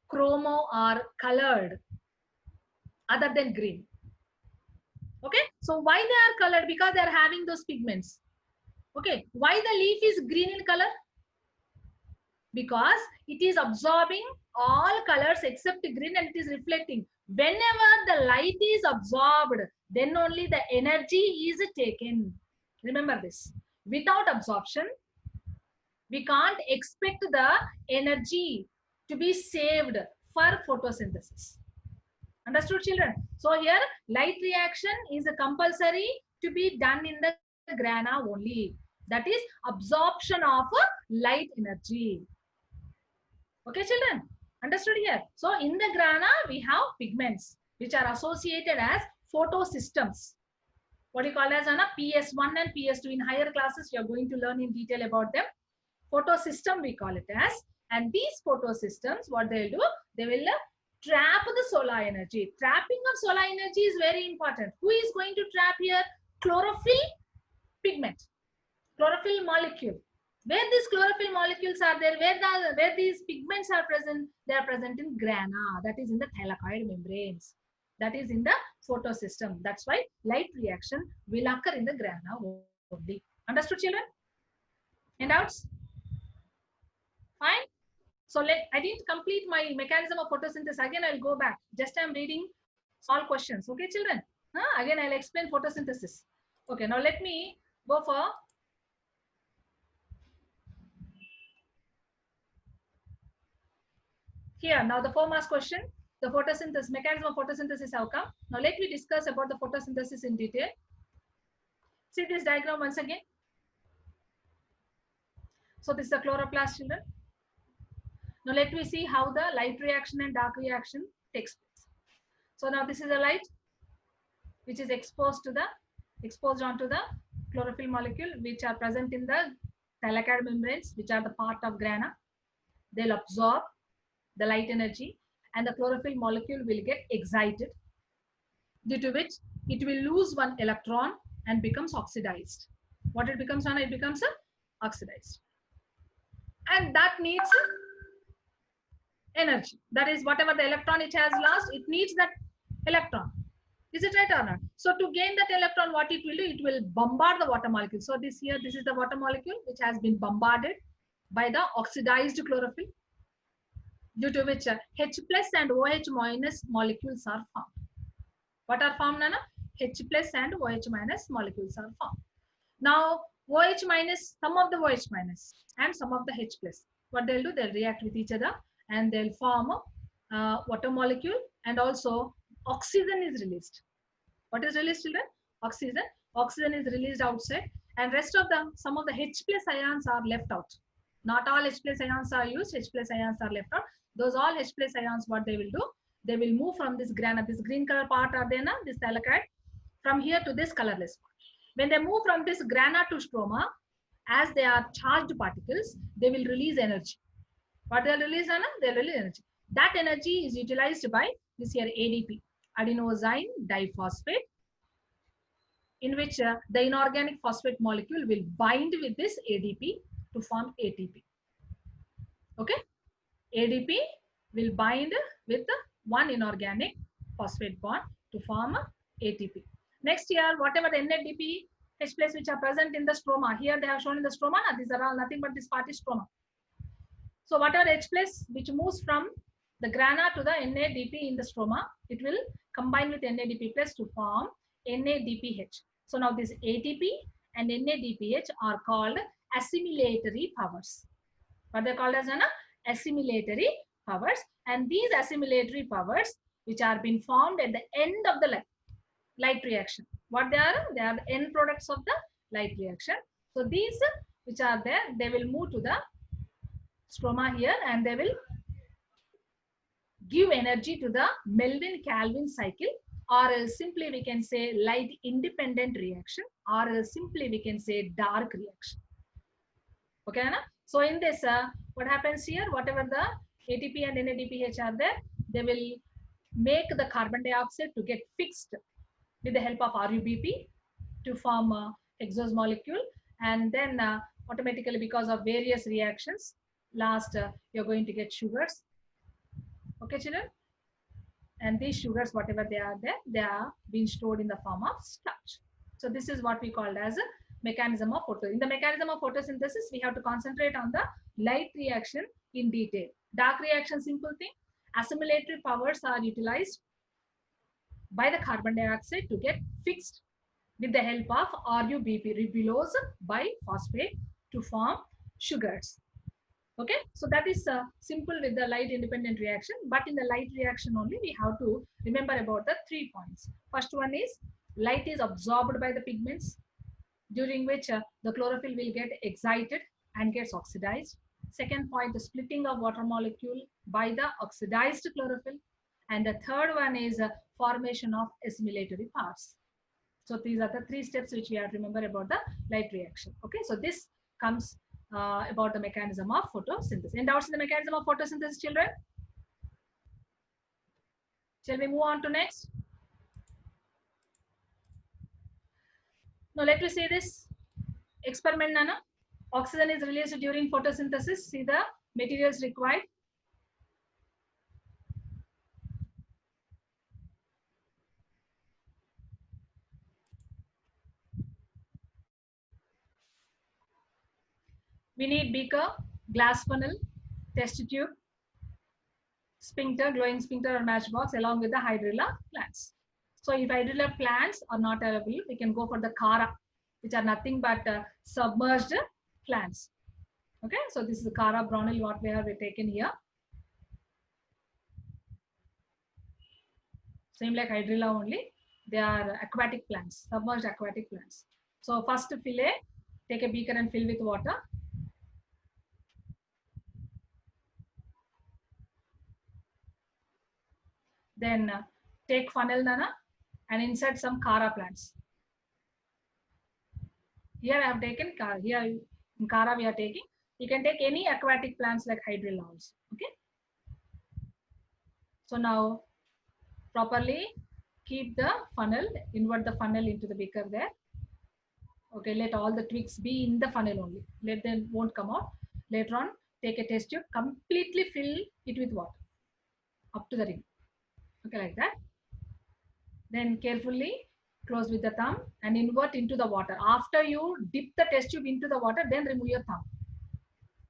chromo are colored other than green. Okay, so why they are colored? Because they are having those pigments. Okay, why the leaf is green in color? Because it is absorbing all colors except green and it is reflecting. Whenever the light is absorbed, then only the energy is taken. Remember this. Without absorption, we can't expect the energy to be saved for photosynthesis. Understood, children? So here, light reaction is a compulsory to be done in the grana only. That is absorption of light energy. Okay, children? Understood here? So in the grana, we have pigments which are associated as photosystems. What you call as PS1 and PS2. In higher classes, you are going to learn in detail about them. Photosystem we call it as. And these photosystems, what they will do, they will trap the solar energy. Trapping of solar energy is very important. Who is going to trap here? Chlorophyll pigment, chlorophyll molecule. Where these chlorophyll molecules are there, where these pigments are present, they are present in grana, that is in the thylakoid membranes, that is in the photosystem. That's why light reaction will occur in the grana only. Understood, children? Any doubts? Fine. So I didn't complete my mechanism of photosynthesis. Again, I'll go back. Just I'm reading small questions. Okay, children? Again, I'll explain photosynthesis. Okay, now let me go for here. Now the 4-mark question. The photosynthesis, mechanism of photosynthesis have come. Now let me discuss about the photosynthesis in detail. See this diagram once again. So this is the chloroplast, children. Now let me see how the light reaction and dark reaction takes place. So now this is a light which is exposed onto the chlorophyll molecule, which are present in the thylakoid membranes, which are the part of grana. They'll absorb the light energy and the chlorophyll molecule will get excited, due to which it will lose one electron and becomes oxidized. What it becomes when it becomes oxidized. And that needs energy. That is, whatever the electron it has lost, it needs that electron. Is it right or not? So to gain that electron, what it will do, it will bombard the water molecule. So this here, this is the water molecule which has been bombarded by the oxidized chlorophyll, due to which H plus and OH minus molecules are formed. What are formed, Nana? H plus and OH minus molecules are formed. Now OH minus, some of the OH minus and some of the H plus, what they'll do, they'll react with each other and they'll form a water molecule, and also oxygen is released. What is released, children? Oxygen. Oxygen is released outside, and rest of them, some of the H plus ions are left out. Not all H plus ions are used. H plus ions are left out. Those all H plus ions, what they will do, they will move from this grana, this green color part are there, this thylakoid, from here to this colorless part. When they move from this grana to stroma, as they are charged particles, they will release energy. What they'll release, Anna? They'll release energy. That energy is utilized by this here ADP, adenosine diphosphate, in which the inorganic phosphate molecule will bind with this ADP to form ATP. Okay? ADP will bind with one inorganic phosphate bond to form ATP. Next here, whatever the NADP H plus which are present in the stroma, here they have shown in the stroma, these are all nothing but this part is stroma. So whatever H plus which moves from the grana to the NADP in the stroma, it will combine with NADP plus to form NADPH. So now this ATP and NADPH are called assimilatory powers. What they're called as assimilatory powers, and these assimilatory powers which are being formed at the end of the light reaction. What they are? They are the end products of the light reaction. So these which are there, they will move to the stroma here and they will give energy to the Melvin-Calvin cycle, or else simply we can say light independent reaction, or else simply we can say dark reaction. Okay, Anna? So in this, what happens here, whatever the ATP and NADPH are there, they will make the carbon dioxide to get fixed with the help of RUBP to form a hexose molecule, and then automatically, because of various reactions, last you're going to get sugars. Okay, children? And these sugars, whatever they are there, they are being stored in the form of starch. So this is what we called as a mechanism of photosynthesis. In the mechanism of photosynthesis, we have to concentrate on the light reaction in detail. Dark reaction, simple thing. Assimilatory powers are utilized by the carbon dioxide to get fixed with the help of RUBP, ribulose biphosphate, to form sugars. Okay, so that is simple with the light independent reaction, but in the light reaction only we have to remember about the 3 points. First one is light is absorbed by the pigments, during which the chlorophyll will get excited and gets oxidized. Second point, the splitting of water molecule by the oxidized chlorophyll. And the third one is formation of assimilatory parts. So these are the 3 steps which we have to remember about the light reaction. Okay, so this comes about the mechanism of photosynthesis. Any doubts in the mechanism of photosynthesis, children? Shall we move on to next? Now let me say this experiment, Nana. Oxygen is released during photosynthesis. See the materials required. We need beaker, glass funnel, test tube, sphincter, glowing sphincter or matchbox along with the hydrilla plants. So if hydrilla plants are not available, we can go for the Kara, which are nothing but submerged plants. Okay, so this is the Kara Brownell what we have taken here. Same like hydrilla only, they are aquatic plants, submerged aquatic plants. So first fill take a beaker and fill with water. Then take funnel, Nana, and insert some Kara plants. Here I have taken Kara. Here in Kara we are taking. You can take any aquatic plants like hydrilla also. Okay. So now properly keep the funnel, invert the funnel into the beaker there. Okay, let all the twigs be in the funnel only. Let them won't come out. Later on, take a test tube, completely fill it with water up to the rim. Okay, like that. Then carefully close with the thumb and invert into the water. After you dip the test tube into the water, then remove your thumb.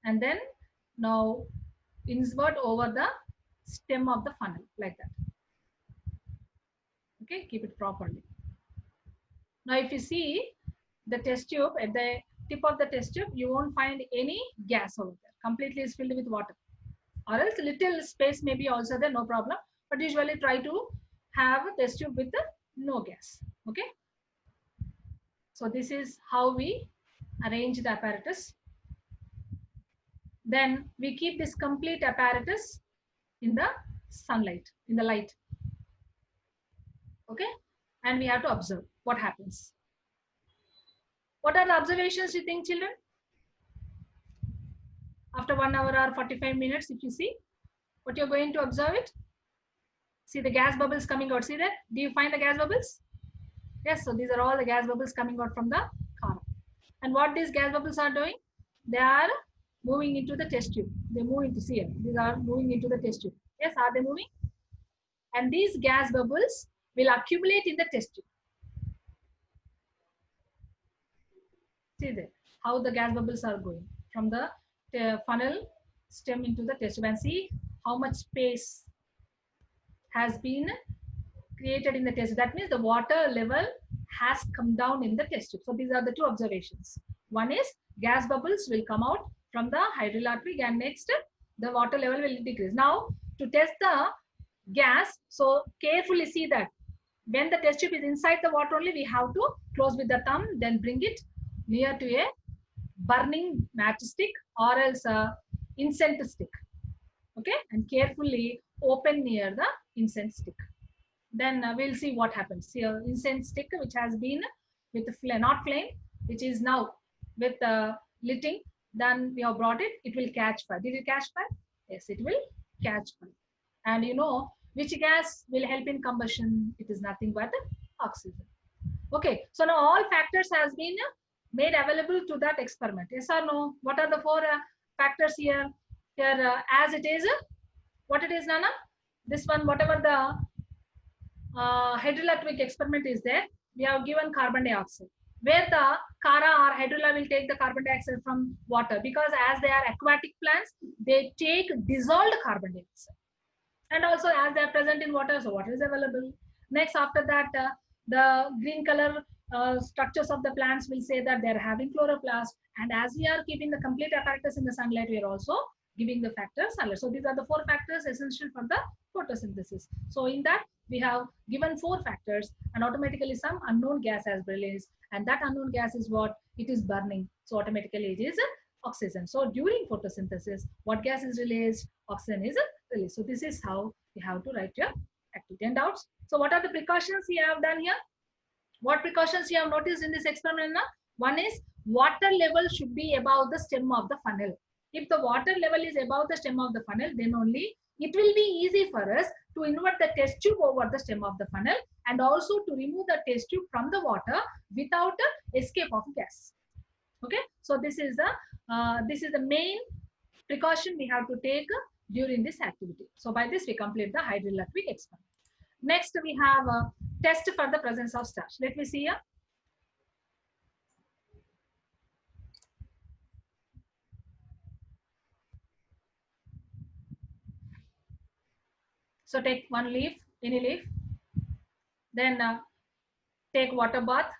And then now insert over the stem of the funnel like that. Okay, keep it properly. Now if you see the test tube, at the tip of the test tube, you won't find any gas over there. Completely is filled with water. Or else little space may be also there, no problem. But usually try to have a test tube with no gas. Okay. So this is how we arrange the apparatus. Then we keep this complete apparatus in the sunlight, in the light. Okay. And we have to observe what happens. What are the observations you think, children? After 1 hour or 45 minutes, if you see, what you're going to observe it? See the gas bubbles coming out. See that? Do you find the gas bubbles? Yes, so these are all the gas bubbles coming out from the Kara. And what these gas bubbles are doing? They are moving into the test tube. They move into here. These are moving into the test tube. Yes, are they moving? And these gas bubbles will accumulate in the test tube. See there, how the gas bubbles are going from the funnel stem into the test tube, and see how much space has been created in the test tube. That means the water level has come down in the test tube. So these are the two observations. One is gas bubbles will come out from the hydrilla twig, and next the water level will decrease. Now to test the gas, so carefully see that when the test tube is inside the water only, we have to close with the thumb, then bring it near to a burning matchstick or else a incense stick. Okay, and carefully open near the incense stick. Then we'll see what happens. Here, incense stick which has been with the flame, not flame, which is now with lighting. Then we have brought it. It will catch fire. Did it catch fire? Yes, it will catch fire. And you know which gas will help in combustion? It is nothing but oxygen. Okay, so now all factors has been made available to that experiment. Yes or no? What are the four factors here? Here, as it is, what it is, Nana? This one, whatever the hydrilla twig experiment is there, we have given carbon dioxide. Where the Kara or hydrilla will take the carbon dioxide from water, because as they are aquatic plants, they take dissolved carbon dioxide. And also as they are present in water, so water is available. Next, after that, the green color structures of the plants will say that they are having chloroplast. And as we are keeping the complete apparatus in the sunlight, we are also giving the factors sunlight. So these are the four factors essential for the photosynthesis. So in that, we have given four factors, and automatically some unknown gas has released. And that unknown gas is what? It is burning. So automatically it is oxygen. So during photosynthesis, what gas is released? Oxygen is released. So this is how you have to write your activity. And doubts? So what are the precautions you have done here? What precautions you have noticed in this experiment? One is water level should be above the stem of the funnel. If the water level is above the stem of the funnel, then only it will be easy for us to invert the test tube over the stem of the funnel and also to remove the test tube from the water without escape of gas. Okay, so this is the main precaution we have to take during this activity. So by this we complete the hydroelectric experiment. Next we have a test for the presence of starch. Let me see here. So take one leaf, any leaf, then take water bath,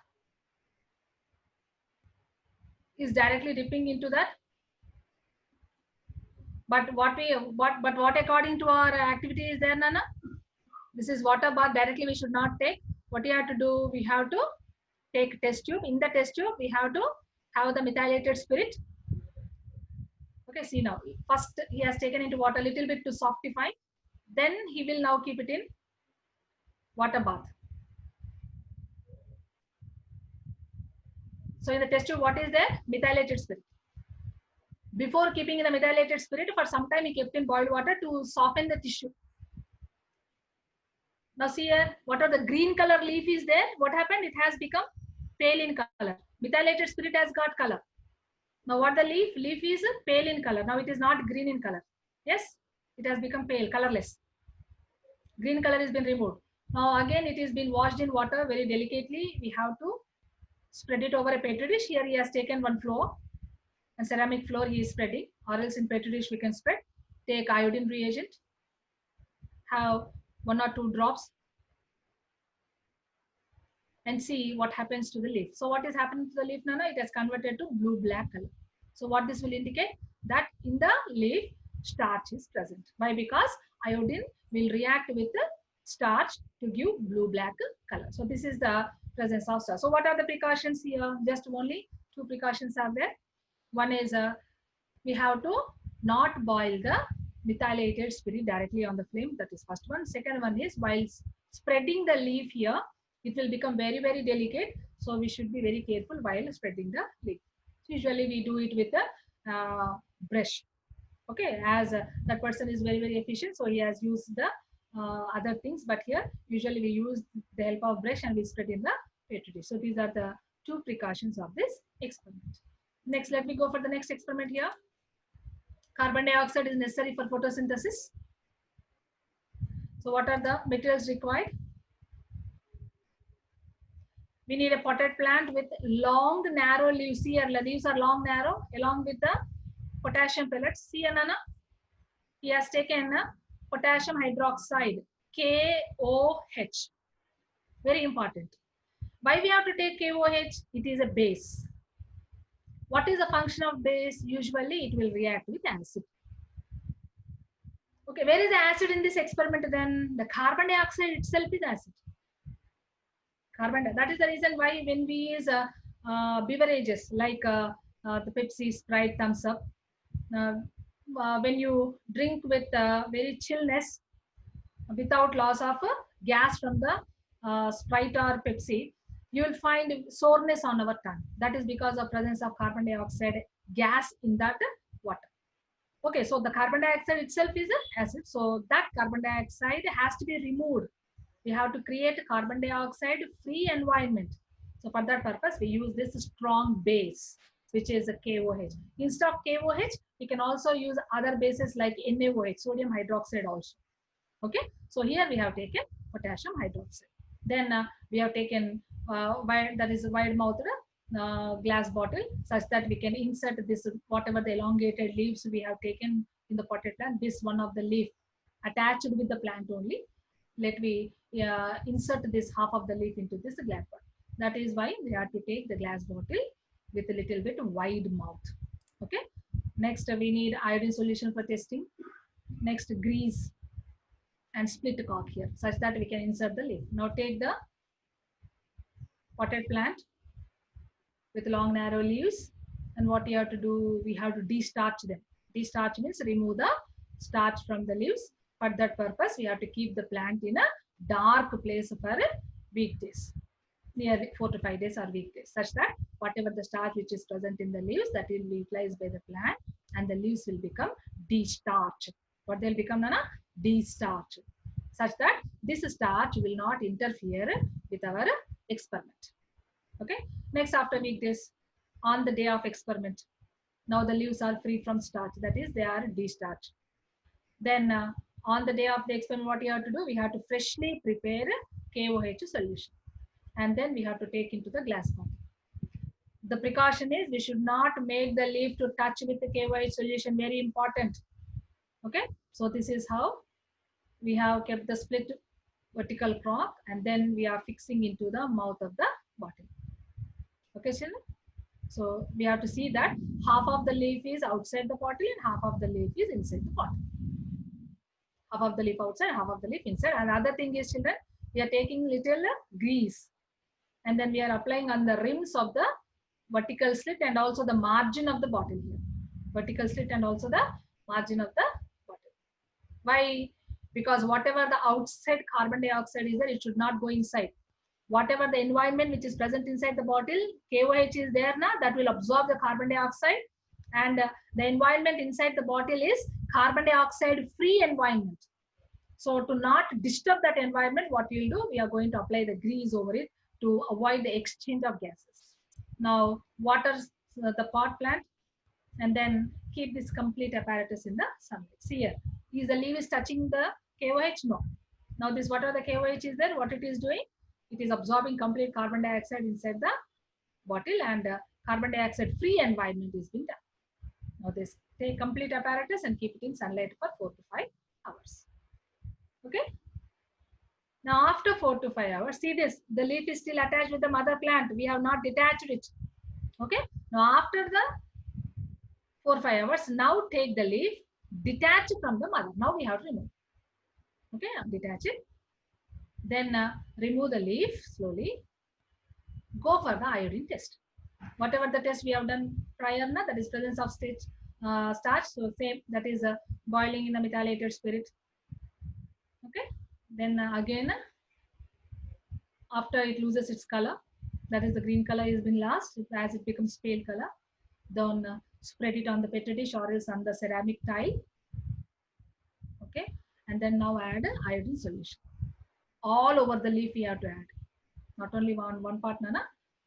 is directly dipping into that. But what according to our activity is there, Nana? This is water bath, directly we should not take. What you have to do, we have to take test tube. In the test tube, we have to have the methylated spirit. Okay, see now, first he has taken into water a little bit to softify. Then he will now keep it in water bath. So in the test tube, what is there? Methylated spirit. Before keeping in the methylated spirit, for some time he kept in boiled water to soften the tissue. Now see here, what are the green color leaf is there? What happened? It has become pale in color. Methylated spirit has got color. Now what the leaf? Leaf is pale in color. Now it is not green in color. Yes, it has become pale, colorless. Green color has been removed. Now again it is been washed in water very delicately. We have to spread it over a petri dish. Here he has taken one floor, a ceramic floor he is spreading, or else in petri dish we can spread. Take iodine reagent, have 1 or 2 drops, and see what happens to the leaf. So what is happening to the leaf, Nana? It has converted to blue-black color. So what this will indicate? That in the leaf, starch is present. Why? Because iodine will react with the starch to give blue-black color. So this is the presence of starch. So what are the precautions here? Just only 2 precautions are there. One is we have to not boil the methylated spirit directly on the flame. That is first one. Second one is while spreading the leaf here, it will become very, very delicate. So we should be very careful while spreading the leaf. So usually we do it with a brush. Okay, as that person is very, very efficient. So he has used the other things, but here usually we use the help of brush and we spread in the petri dish. So these are the 2 precautions of this experiment. Next, let me go for the next experiment here. Carbon dioxide is necessary for photosynthesis. So what are the materials required? We need a potted plant with long, narrow leaves. See, our leaves are long, narrow, along with the potassium pellets. See, Anana? He has taken potassium hydroxide, KOH. Very important. Why we have to take KOH? It is a base. What is the function of base? Usually it will react with acid. Okay, where is the acid in this experiment then? The carbon dioxide itself is acid. That is the reason why when we use beverages like the Pepsi, Sprite, Thumbs Up, when you drink with very chillness without loss of gas from the Sprite or Pepsi, you will find soreness on our tongue. That is because of presence of carbon dioxide gas in that water. Okay, so the carbon dioxide itself is an acid. So that carbon dioxide has to be removed. We have to create a carbon dioxide free environment. So for that purpose, we use this strong base, which is a KOH. Instead of KOH, we can also use other bases like NaOH, sodium hydroxide also. Okay, so here we have taken potassium hydroxide. Then we have taken that is a wide mouthed glass bottle, such that we can insert this, whatever the elongated leaves we have taken in the potted plant, this one of the leaf attached with the plant only. Let me insert this half of the leaf into this glass bottle. That is why we have to take the glass bottle with a little bit wide mouth. Okay. Next, we need iodine solution for testing. Next, grease and split cork here, such that we can insert the leaf. Now take the potted plant with long narrow leaves, and what you have to do, we have to destarch them. Destarch means remove the starch from the leaves. For that purpose, we have to keep the plant in a dark place for weekdays, near 4 to 5 days or weekdays, such that whatever the starch which is present in the leaves, that will be utilized by the plant and the leaves will become de-starched. What they'll become, Nana? De-starched, such that this starch will not interfere with our experiment. Okay. Next, after week days, on the day of experiment, now the leaves are free from starch. That is, they are de-starched. Then on the day of the experiment, what we have to do? We have to freshly prepare KOH solution, and then we have to take into the glass bottle. The precaution is we should not make the leaf to touch with the KOH solution. Very important. Okay. So this is how we have kept the split vertical crop, and then we are fixing into the mouth of the bottle. Okay, children. So we have to see that half of the leaf is outside the bottle and half of the leaf is inside the bottle. Half of the leaf outside, half of the leaf inside. Another thing is, children, we are taking little grease, and then we are applying on the rims of the vertical slit and also the margin of the bottle here. Vertical slit and also the margin of the bottle. Why? Because whatever the outside carbon dioxide is there, it should not go inside. Whatever the environment which is present inside the bottle, KOH is there now, that will absorb the carbon dioxide, and the environment inside the bottle is carbon dioxide free environment. So to not disturb that environment, what we'll do, we are going to apply the grease over it to avoid the exchange of gases. Now water the pot plant, and then keep this complete apparatus in the sunlight. See here, is the leaf is touching the KOH? No. Now this, whatever the KOH is there, what it is doing? It is absorbing complete carbon dioxide inside the bottle, and carbon dioxide free environment is being done. Now this, take complete apparatus and keep it in sunlight for 4 to 5 hours. Okay. Now after 4 to 5 hours, see this, the leaf is still attached with the mother plant. We have not detached it. Okay. Now after the 4 or 5 hours, now take the leaf, detach it from the mother. Now we have to remove. Okay, detach it. Then remove the leaf slowly. Go for the iodine test. Whatever the test we have done prior, that is presence of starch. So same, that is boiling in the methylated spirit. Okay. Then again, after it loses its color, that is the green color has been lost, as it becomes pale color, then spread it on the petri dish or else on the ceramic tile. Okay. And then now add iodine solution. All over the leaf we have to add, not only one part, Nana,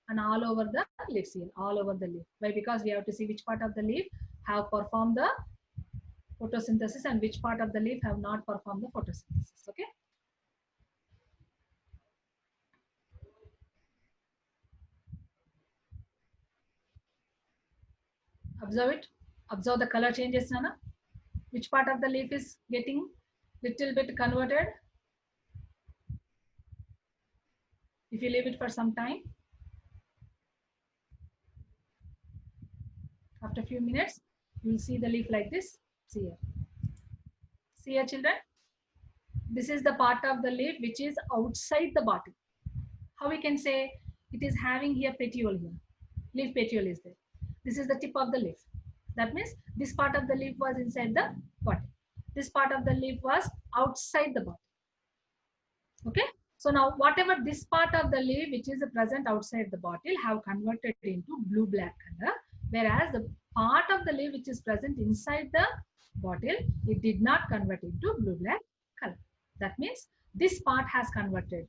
and all over the leaves here, all over the leaf. Why? Because we have to see which part of the leaf have performed the photosynthesis and which part of the leaf have not performed the photosynthesis. Okay. Observe it. Observe the color changes, Nana. Which part of the leaf is getting little bit converted? If you leave it for some time, after a few minutes, you will see the leaf like this. See here. See here, children. This is the part of the leaf which is outside the bottle. How we can say it is having here petiole here. Leaf petiole is there. This is the tip of the leaf. That means this part of the leaf was inside the bottle. This part of the leaf was outside the bottle. Okay. So now whatever this part of the leaf which is present outside the bottle have converted into blue-black color, whereas the part of the leaf which is present inside the bottle, it did not convert into blue-black color. That means this part has converted,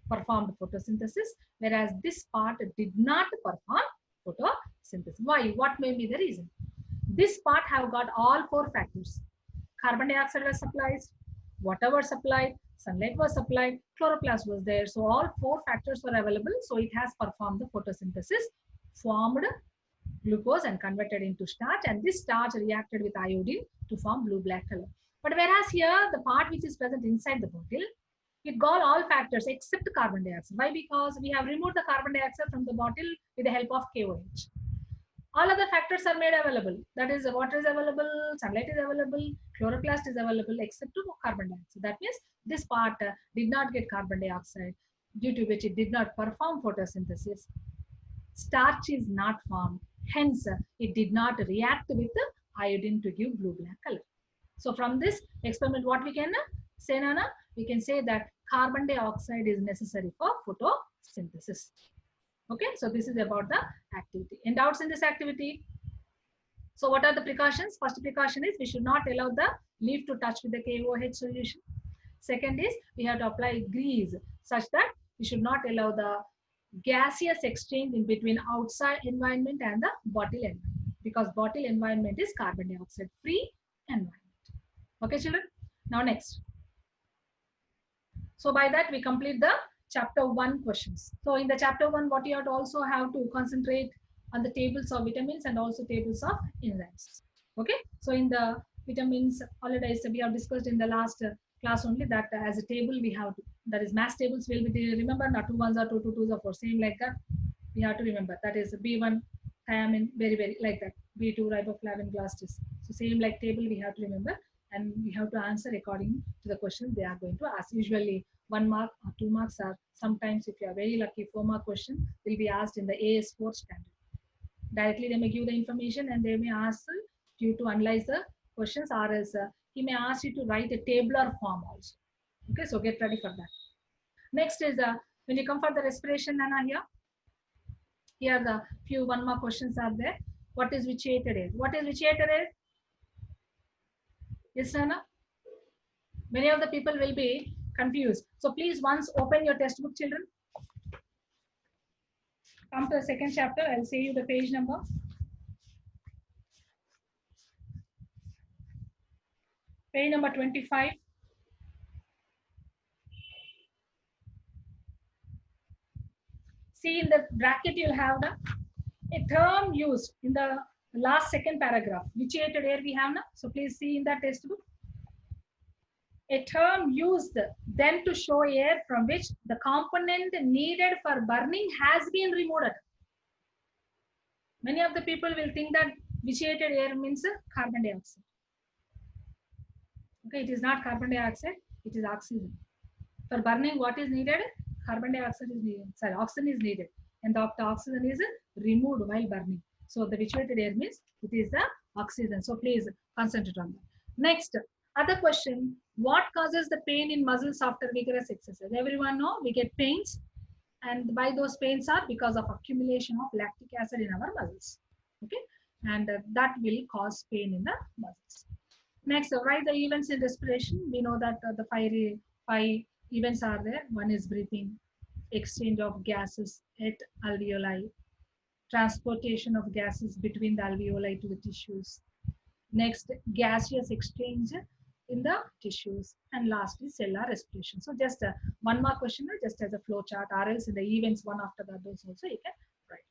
performed photosynthesis, whereas this part did not perform photosynthesis. Why? What may be the reason? This part have got all 4 factors. Carbon dioxide was supplied, water was supplied, sunlight was supplied, chloroplast was there. So all 4 factors were available. So it has performed the photosynthesis, formed glucose and converted into starch, and this starch reacted with iodine to form blue-black color. But whereas here the part which is present inside the bottle, it got all factors except carbon dioxide. Why? Because we have removed the carbon dioxide from the bottle with the help of KOH. All other factors are made available. That is, water is available, sunlight is available, chloroplast is available, except to carbon dioxide. That means this part did not get carbon dioxide, due to which it did not perform photosynthesis. Starch is not formed. Hence, it did not react with the iodine to give blue-black color. So from this experiment, what we can say, Nana? We can say that carbon dioxide is necessary for photosynthesis. Okay, so this is about the activity. Any doubts in this activity? So what are the precautions? First precaution is we should not allow the leaf to touch with the KOH solution. Second is we have to apply grease such that we should not allow the gaseous exchange in between outside environment and the bottle environment, because bottle environment is carbon dioxide free environment. Okay, children. Now next. So by that we complete the chapter 1 questions. So in the chapter 1, what you have to also have to concentrate on the tables of vitamins and also tables of enzymes. Okay. So in the vitamins, already we have discussed in the last class only that as a table we have to, that is mass tables will be, remember, not 2 1s or 2 2 2s or 4, same like that. We have to remember that is B1 thiamine, very like that, B2 riboflavin glasses. So same like table we have to remember, and we have to answer according to the questions they are going to ask. Usually 1 mark or 2 marks are, sometimes if you are very lucky 4 mark question will be asked in the AS4 standard. Directly they may give the information and they may ask you to analyze the questions, or else he may ask you to write a tabular form also. Okay, so get ready for that. Next is when you come for the respiration, Nana, here the few 1 mark questions are there. What is vitiated air? What is vitiated air? Yes, Nana? Many of the people will be confused. So please once open your textbook, children. Come to the second chapter. I'll say you the page number. Page number 25. See in the bracket you'll have a term used in the last second paragraph. Vitiated air we have now. So please see in that textbook. A term used then to show air from which the component needed for burning has been removed. Many of the people will think that vitiated air means carbon dioxide. Okay, it is not carbon dioxide, it is oxygen. For burning, what is needed? Carbon dioxide is needed, sorry, oxygen is needed, and the oxygen is removed while burning. So the vitiated air means it is the oxygen. So please concentrate on that. Next, other question, what causes the pain in muscles after vigorous exercise? Everyone know we get pains, and why those pains are? Because of accumulation of lactic acid in our muscles. Okay, and that will cause pain in the muscles. Next, write the events in respiration. We know that the five events are there. One is breathing, exchange of gases at alveoli, transportation of gases between the alveoli to the tissues. Next, gaseous exchange in the tissues, and lastly cellular respiration. So just 1 mark question, just as a flow chart, or else in the events one after the others also you can write.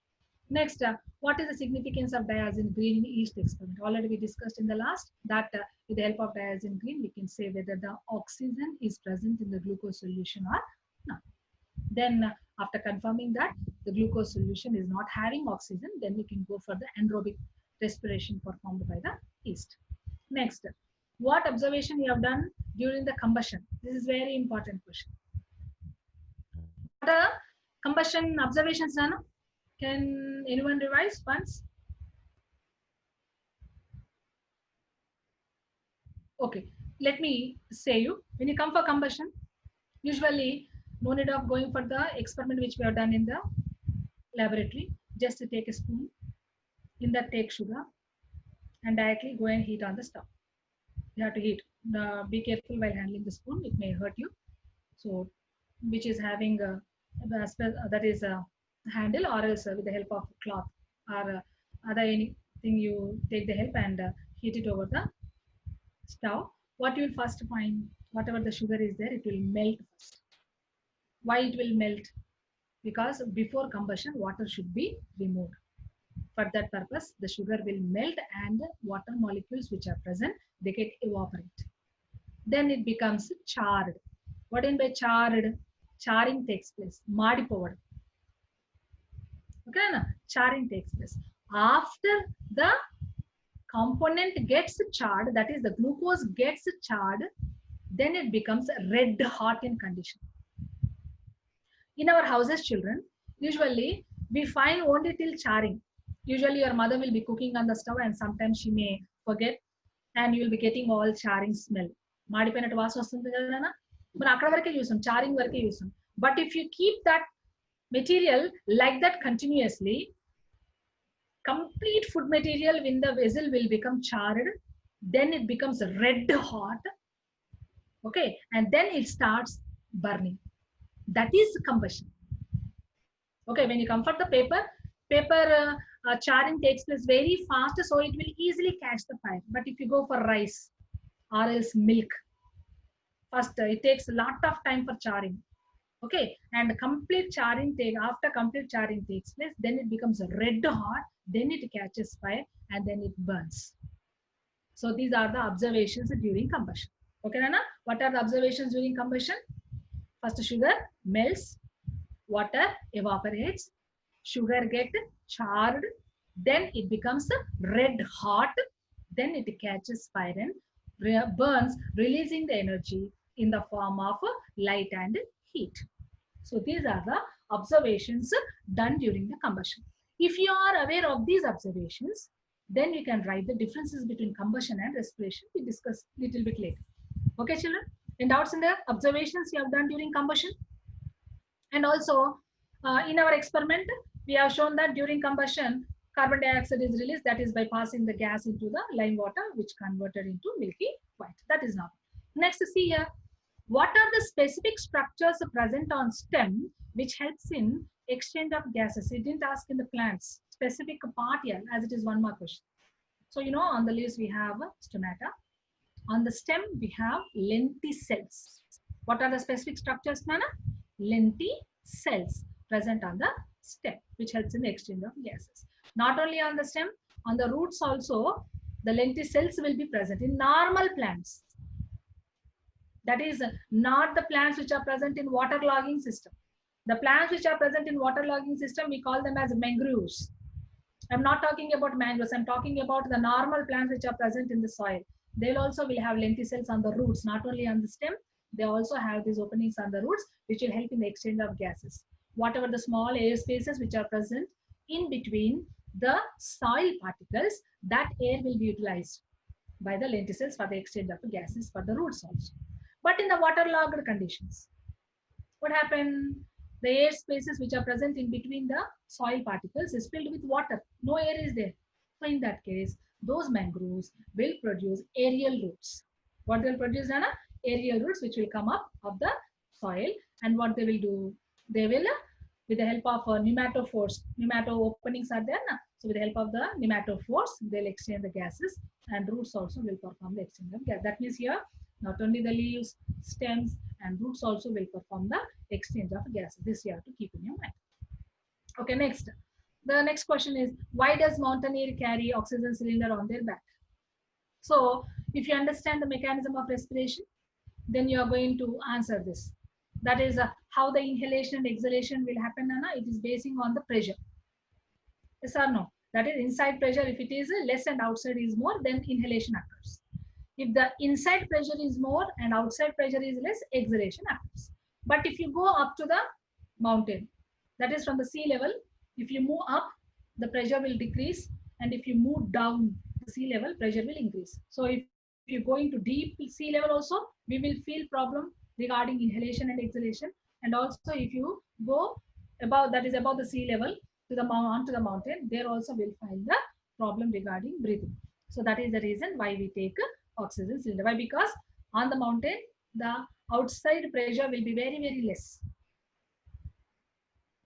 Next, what is the significance of diazine green yeast experiment? Already we discussed in the last that with the help of diazine green we can say whether the oxygen is present in the glucose solution or not. Then after confirming that the glucose solution is not having oxygen, then we can go for the anaerobic respiration performed by the yeast. Next, what observation you have done during the combustion? This is very important question. What are combustion observations done? Can anyone revise once? Okay, let me say you, when you come for combustion, usually no need of going for the experiment which we have done in the laboratory. Just to take a spoon, in that take sugar and directly go and heat on the stove. You have to heat. Be careful while handling the spoon, it may hurt you. So which is having that is a handle, or else with the help of cloth or other anything, you take the help and heat it over the stove. What you will first find, whatever the sugar is there, it will melt first. Why it will melt? Because before combustion water should be removed. For that purpose the sugar will melt and water molecules which are present, they get evaporate. Then it becomes charred. What in by charred? Charring takes place. Madipovadu. Okay, na? Charring takes place. After the component gets charred, that is the glucose gets charred, then it becomes red hot in condition. In our houses, children, usually we find only till charring. Usually your mother will be cooking on the stove and sometimes she may forget and you will be getting all charring smell. Madipoyinattu vaasana vastundi kada, but akkada varake usam, charring varake usam. But if you keep that material like that continuously, complete food material in the vessel will become charred, then it becomes red hot, okay, and then it starts burning. That is combustion. Okay, when you comfort the paper charring takes place very fast, so it will easily catch the fire. But if you go for rice or else milk, first it takes a lot of time for charring. Okay, and after complete charring takes place, then it becomes red hot, then it catches fire, and then it burns. So these are the observations during combustion. Okay, Nana, what are the observations during combustion? First, sugar melts, water evaporates, sugar gets charred, then it becomes red hot, then it catches fire and burns, releasing the energy in the form of light and heat. So these are the observations done during the combustion. If you are aware of these observations, then you can write the differences between combustion and respiration. We discuss a little bit later. Okay, children? Any doubts in the observations you have done during combustion? And also, in our experiment, we have shown that during combustion, carbon dioxide is released, that is by passing the gas into the lime water, which converted into milky white. That is normal. Next, see here. What are the specific structures present on stem which helps in exchange of gases? It didn't ask in the plants. Specific part here, as it is one more question. So, you know, on the leaves we have stomata. On the stem, we have lenticels. What are the specific structures, Nana? Lenticels present on the stem, which helps in the exchange of gases. Not only on the stem, on the roots also, the lenticels will be present in normal plants. That is not the plants which are present in waterlogging system. The plants which are present in waterlogging system, we call them as mangroves. I'm not talking about mangroves. I'm talking about the normal plants which are present in the soil. They also will have lenticels on the roots, not only on the stem. They also have these openings on the roots, which will help in the exchange of gases. Whatever the small air spaces which are present in between the soil particles, that air will be utilized by the lenticels for the exchange of gases for the roots also. But in the waterlogged conditions, what happened? The air spaces which are present in between the soil particles is filled with water. No air is there. So in that case, those mangroves will produce aerial roots. What they will produce, Nana? Aerial roots which will come up of the soil. And what they will do? They will, with the help of nematophores, nemato openings are there. Na? So with the help of the nematophores, they'll exchange the gases, and roots also will perform the exchange of gas. That means here, not only the leaves, stems, and roots also will perform the exchange of gases. This you have to keep in your mind. Okay, next. The next question is, why does mountaineer carry oxygen cylinder on their back? So if you understand the mechanism of respiration, then you are going to answer this. That is how the inhalation and exhalation will happen, Nana. It is basing on the pressure. Yes or no? That is inside pressure. If it is less and outside is more, then inhalation occurs. If the inside pressure is more and outside pressure is less, exhalation occurs. But if you go up to the mountain, that is from the sea level, if you move up, the pressure will decrease. And if you move down the sea level, pressure will increase. So if you go into deep sea level also, we will feel problem regarding inhalation and exhalation. And also if you go above, that is above the sea level, to the onto the mountain, there also will find the problem regarding breathing. So that is the reason why we take oxygen cylinder. Why? Because on the mountain, the outside pressure will be very, very less.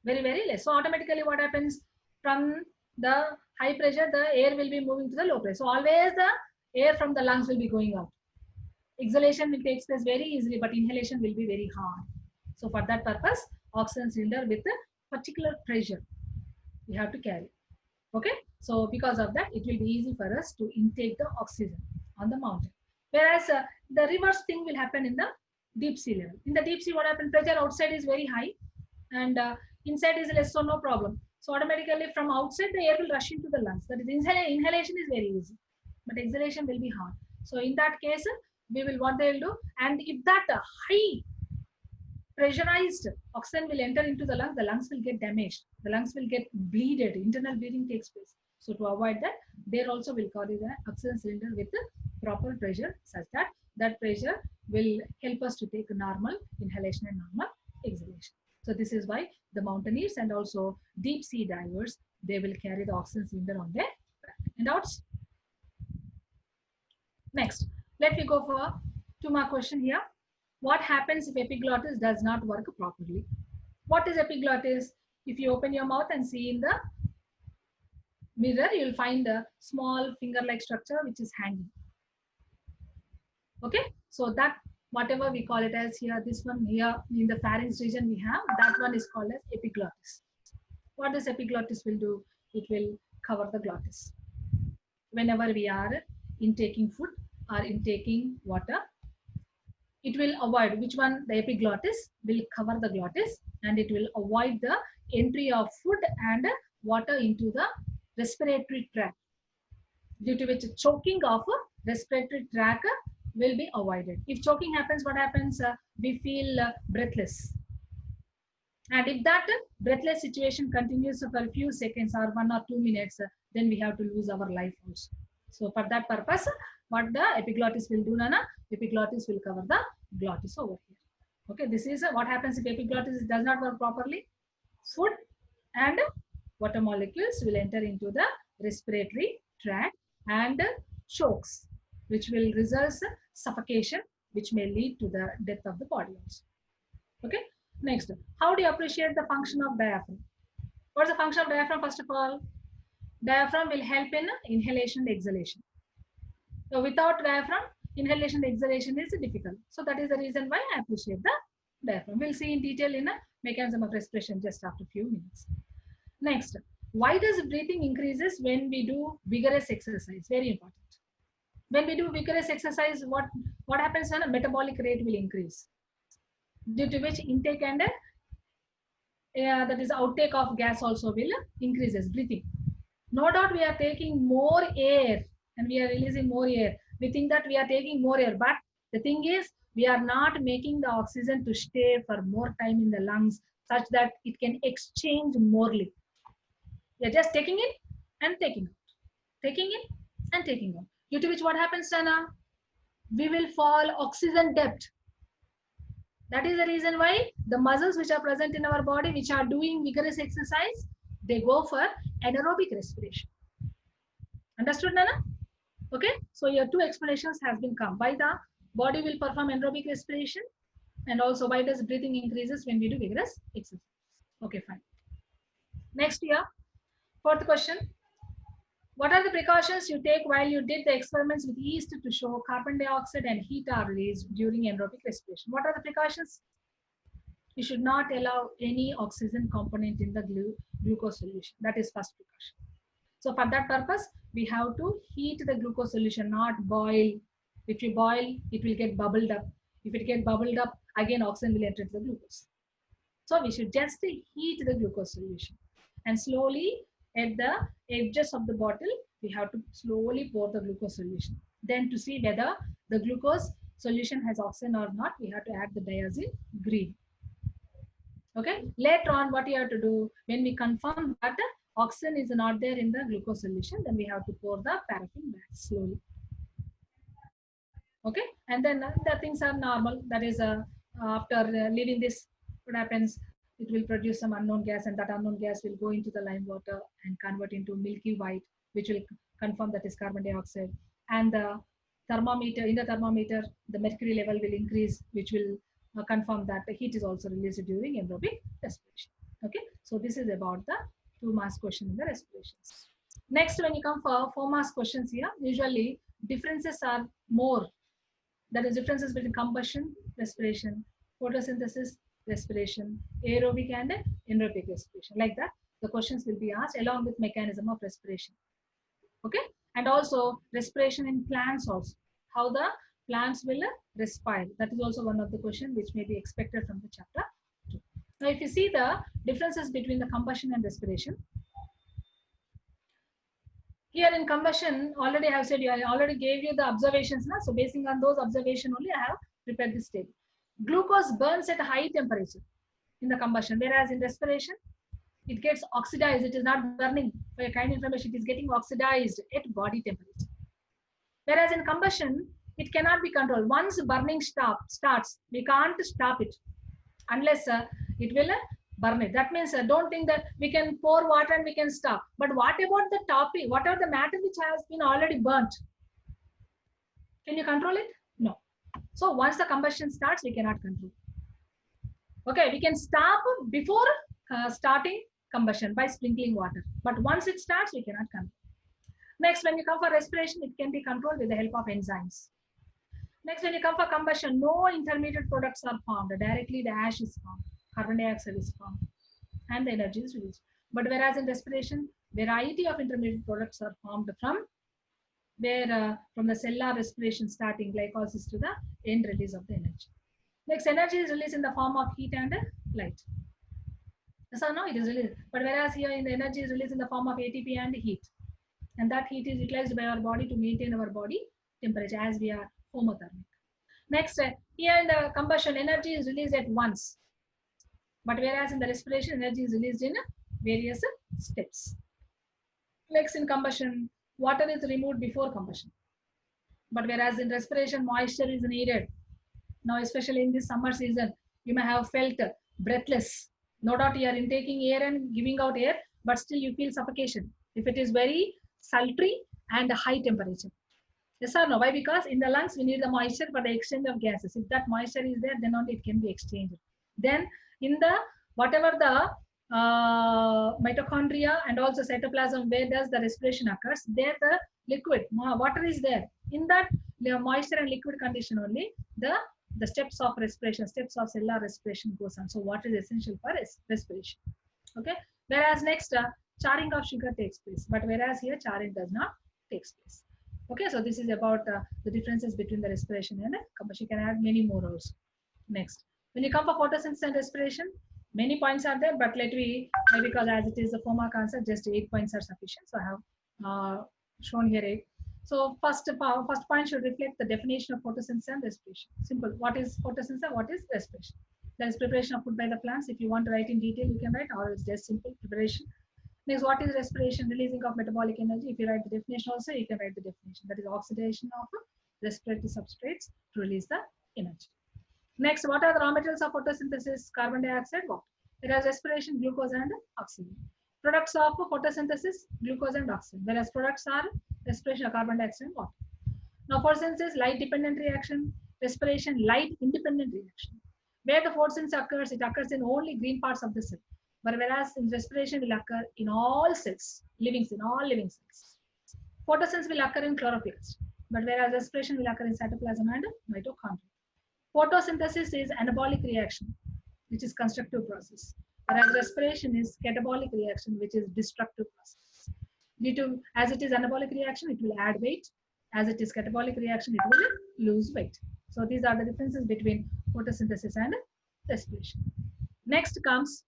Very, very less. So automatically what happens? From the high pressure, the air will be moving to the low pressure. So always the air from the lungs will be going out. Exhalation will take place very easily, but inhalation will be very hard. So for that purpose, oxygen cylinder with a particular pressure we have to carry. Okay. So because of that, it will be easy for us to intake the oxygen on the mountain. Whereas the reverse thing will happen in the deep sea level. In the deep sea, what happens? Pressure outside is very high and inside is less, so no problem. So automatically from outside, the air will rush into the lungs. That is, inhalation is very easy, but exhalation will be hard. So in that case, we will, what they will do, and if that high pressurized oxygen will enter into the lungs will get damaged. The lungs will get bleeded. Internal bleeding takes place. So to avoid that, there also will carry the oxygen cylinder with the proper pressure, such that that pressure will help us to take normal inhalation and normal exhalation. So this is why the mountaineers and also deep sea divers they will carry the oxygen cylinder on their back. And doubts? Next, let me go for 2 mark question here. What happens if epiglottis does not work properly? What is epiglottis? If you open your mouth and see in the mirror, you will find a small finger-like structure which is hanging. Okay, so that whatever we call it as here, this one here in the pharynx region we have, that one is called as epiglottis. What this epiglottis will do? It will cover the glottis. Whenever we are intaking food or intaking water, it will avoid which one? The epiglottis will cover the glottis, and it will avoid the entry of food and water into the respiratory tract, due to which choking of respiratory tract will be avoided. If choking happens, what happens? We feel breathless. And if that breathless situation continues for a few seconds or 1 or 2 minutes, then we have to lose our life also. So for that purpose, what the epiglottis will do, Nana? Epiglottis will cover the glottis over here. Okay, this is what happens if epiglottis does not work properly. Food and water molecules will enter into the respiratory tract and chokes, which will result suffocation, which may lead to the death of the body also. Okay, next, how do you appreciate the function of diaphragm? What's the function of diaphragm? First of all, diaphragm will help in inhalation and exhalation. So without diaphragm, inhalation and exhalation is difficult. So that is the reason why I appreciate the diaphragm. We'll see in detail in a mechanism of respiration just after a few minutes. Next, why does breathing increases when we do vigorous exercise? Very important. When we do vigorous exercise, what happens? When a metabolic rate will increase, due to which intake and that is outtake of gas also will increases. Breathing. No doubt we are taking more air and we are releasing more air. We think that we are taking more air, but the thing is we are not making the oxygen to stay for more time in the lungs such that it can exchange morely. We are just taking it and taking out, taking it and taking out. Due to which what happens, Sana? We will fall oxygen debt. That is the reason why the muscles which are present in our body, which are doing vigorous exercise, they go for anaerobic respiration. Understood, Nana? Okay, so your 2 explanations has been come. Why the body will perform anaerobic respiration, and also why does breathing increases when we do vigorous exercise. Okay, fine. Next here, 4th question. What are the precautions you take while you did the experiments with yeast to show carbon dioxide and heat are released during anaerobic respiration? What are the precautions? You should not allow any oxygen component in the glucose solution. That is first precaution. So for that purpose, we have to heat the glucose solution, not boil. If you boil, it will get bubbled up. If it gets bubbled up, again oxygen will enter the glucose. So we should just heat the glucose solution, and slowly at the edges of the bottle, we have to slowly pour the glucose solution. Then to see whether the glucose solution has oxygen or not, we have to add the diazine green. Okay, later on what you have to do, when we confirm that oxygen is not there in the glucose solution, then we have to pour the paraffin back slowly. Okay, and then the things are normal. That is after leaving this, what happens? It will produce some unknown gas, and that unknown gas will go into the lime water and convert into milky white, which will confirm that is carbon dioxide. And the thermometer, in the thermometer, the mercury level will increase, which will confirm that the heat is also released during anaerobic respiration. Okay, so this is about the 2 marks question in the respirations. Next, when you come for 4 marks questions here, usually differences are more. That is differences between combustion, respiration, photosynthesis, respiration, aerobic and anaerobic respiration. Like that, the questions will be asked along with mechanism of respiration. Okay, and also respiration in plants also. How the plants will respire. That is also one of the questions which may be expected from the chapter 2. Now, if you see the differences between the combustion and respiration, here in combustion, already I have said, I already gave you the observations. So basing on those observations only, I have prepared this table. Glucose burns at a high temperature in the combustion, whereas in respiration, it gets oxidized. It is not burning. For your kind information, it is getting oxidized at body temperature. Whereas in combustion, it cannot be controlled. Once burning starts, we can't stop it unless it will burn it. That means don't think that we can pour water and we can stop. But what about the topic? What are the matter which has been already burnt? Can you control it? No. So once the combustion starts, we cannot control. Okay, we can stop before starting combustion by sprinkling water. But once it starts, we cannot control. Next, when you come for respiration, it can be controlled with the help of enzymes. Next, when you come for combustion, no intermediate products are formed. Directly the ash is formed, carbon dioxide is formed, and the energy is released. But whereas in respiration, variety of intermediate products are formed from from the cellular respiration starting glycolysis to the end release of the energy. Next, energy is released in the form of heat and light. So now it is released. But whereas here in the energy is released in the form of ATP and heat. And that heat is utilized by our body to maintain our body temperature as we are homothermic. Next, here in the combustion, energy is released at once. But whereas in the respiration, energy is released in various steps. Next, in combustion, water is removed before combustion. But whereas in respiration, moisture is needed. Now, especially in this summer season, you may have felt breathless. No doubt you are intaking air and giving out air, but still you feel suffocation if it is very sultry and high temperature. Yes or no? Why? Because in the lungs, we need the moisture for the exchange of gases. If that moisture is there, then only it can be exchanged. Then in the, whatever the mitochondria and also cytoplasm, where does the respiration occurs, there the liquid, water is there. In that moisture and liquid condition only, the steps of respiration, steps of cellular respiration goes on. So water is essential for respiration. Okay. Whereas next, charring of sugar takes place. But whereas here, charring does not takes place. Okay. So this is about the differences between the respiration and combustion. You can add many more also. Next, when you come for photosynthesis and respiration, many points are there, but let me, because as it is a 4-mark answer, just 8 points are sufficient. So I have shown here 8. So first point should reflect the definition of photosynthesis and respiration. Simple. What is photosynthesis? What is respiration? That is preparation of food by the plants. If you want to write in detail, you can write, or it's just simple preparation. Next, what is respiration? Releasing of metabolic energy. If you write the definition also, you can write the definition. That is oxidation of respiratory substrates to release the energy. Next, what are the raw materials of photosynthesis? Carbon dioxide, water. Whereas respiration, glucose and oxygen. Products of photosynthesis, glucose and oxygen. Whereas products are respiration, carbon dioxide and water. Now, photosynthesis, light dependent reaction. Respiration, light independent reaction. Where the photosynthesis occurs, it occurs in only green parts of the cell. But whereas in respiration will occur in all cells, all living cells. Photosynthesis will occur in chloroplast. But whereas respiration will occur in cytoplasm and mitochondria. Photosynthesis is anabolic reaction, which is constructive process. Whereas respiration is catabolic reaction, which is destructive process. Due to, as it is anabolic reaction, it will add weight. As it is catabolic reaction, it will lose weight. So these are the differences between photosynthesis and respiration. Next comes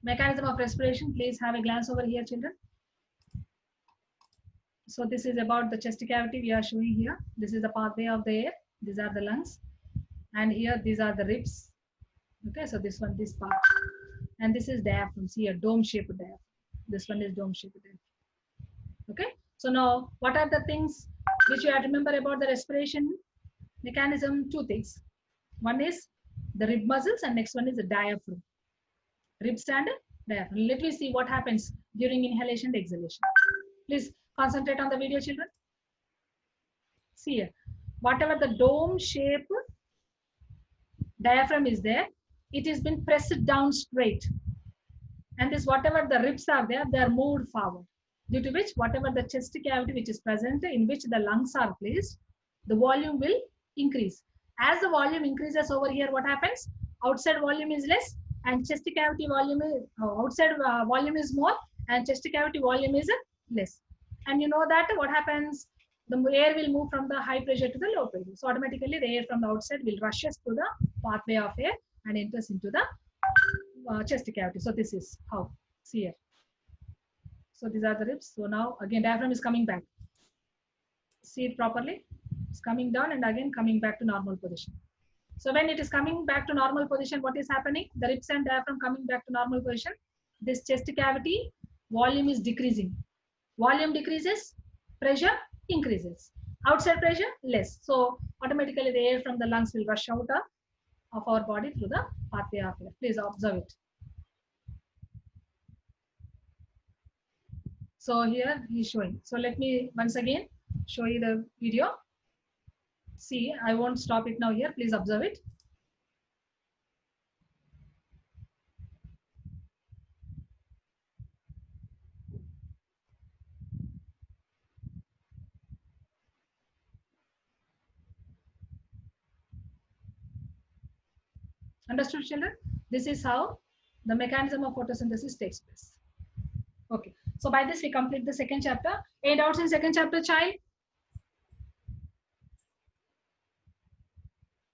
mechanism of respiration. Please have a glance over here, children. So this is about the chest cavity we are showing here. This is the pathway of the air. These are the lungs. And here, these are the ribs. Okay, so this one, this part. And this is diaphragm. See a dome-shaped diaphragm. This one is dome-shaped diaphragm. Okay, so now what are the things which you have to remember about the respiration mechanism? 2 things. One is the rib muscles and next one is the diaphragm. Ribs and diaphragm. Let me see what happens during inhalation and exhalation. Please concentrate on the video, children. See here. Whatever the dome-shaped diaphragm is there, it has been pressed down straight. And this, whatever the ribs are there, they are moved forward. Due to which, whatever the chest cavity which is present, in which the lungs are placed, the volume will increase. As the volume increases over here, what happens? Outside volume is less, and chest cavity volume is outside volume is more, and chest cavity volume is less. And you know that what happens? The air will move from the high pressure to the low pressure. So automatically the air from the outside will rushes through the pathway of air and enters into the chest cavity. So this is how. See here. So these are the ribs. So now again diaphragm is coming back. See it properly. It's coming down and again coming back to normal position. So when it is coming back to normal position, what is happening? The ribs and diaphragm coming back to normal position. This chest cavity volume is decreasing. Volume decreases, pressure increases. Outside pressure less. So automatically the air from the lungs will rush out of our body through the pathway of air. Please observe it. So here he's showing. So let me once again show you the video. See, I won't stop it now here. Please observe it. Understood, children? This is how the mechanism of photosynthesis takes place. Okay. So by this we complete the second chapter. Any doubts in second chapter, child?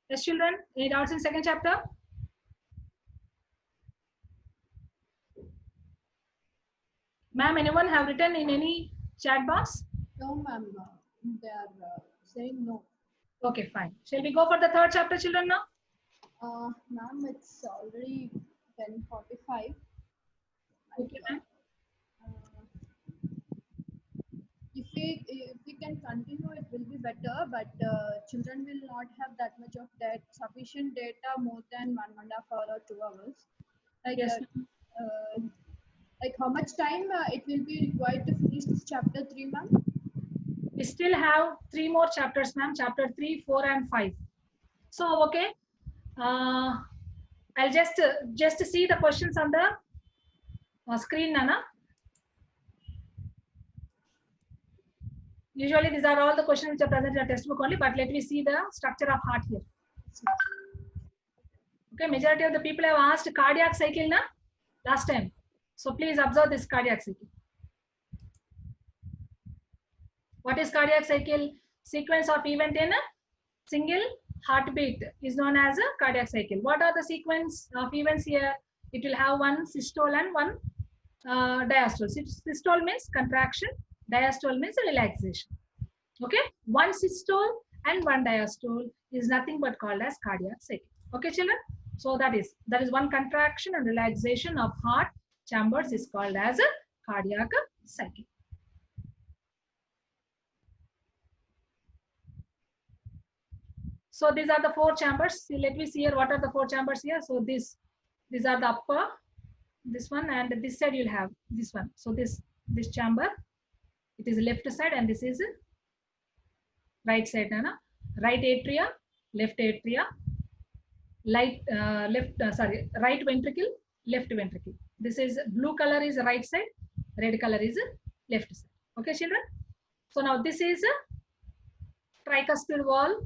Yes, children. Any doubts in second chapter? Ma'am, anyone have written in any chat box? No, ma'am. They are saying no. Okay, fine. Shall we go for the third chapter, children, now? Ma'am, it's already 10:45. Okay, ma'am. If we can continue, it will be better. But children will not have that much of that sufficient data more than 1.5 hour or 2 hours. Like Yes. like how much time it will be required to finish this chapter 3, ma'am? We still have 3 more chapters, ma'am. Chapter 3, 4, and 5. So, okay. I'll just see the questions on the screen, Nana. Usually, these are all the questions which are present in the textbook only. But let me see the structure of heart here. Okay, majority of the people have asked cardiac cycle, na, last time. So please observe this cardiac cycle. What is cardiac cycle? Sequence of event in a single heartbeat is known as a cardiac cycle. What are the sequence of events here? It will have one systole and one diastole. Systole means contraction, diastole means relaxation. Okay, one systole and one diastole is nothing but called as cardiac cycle. Okay, children. So that is one contraction and relaxation of heart chambers is called as a cardiac cycle. So these are the 4 chambers. See, let me see here. What are the 4 chambers here? So these are the upper, this one, and this side you'll have this one. So this chamber, it is left side, and this is right side. Nana. Right atria, left atria, right ventricle, left ventricle. This is blue color is right side, red color is left side. Okay, children. So now this is a tricuspid wall.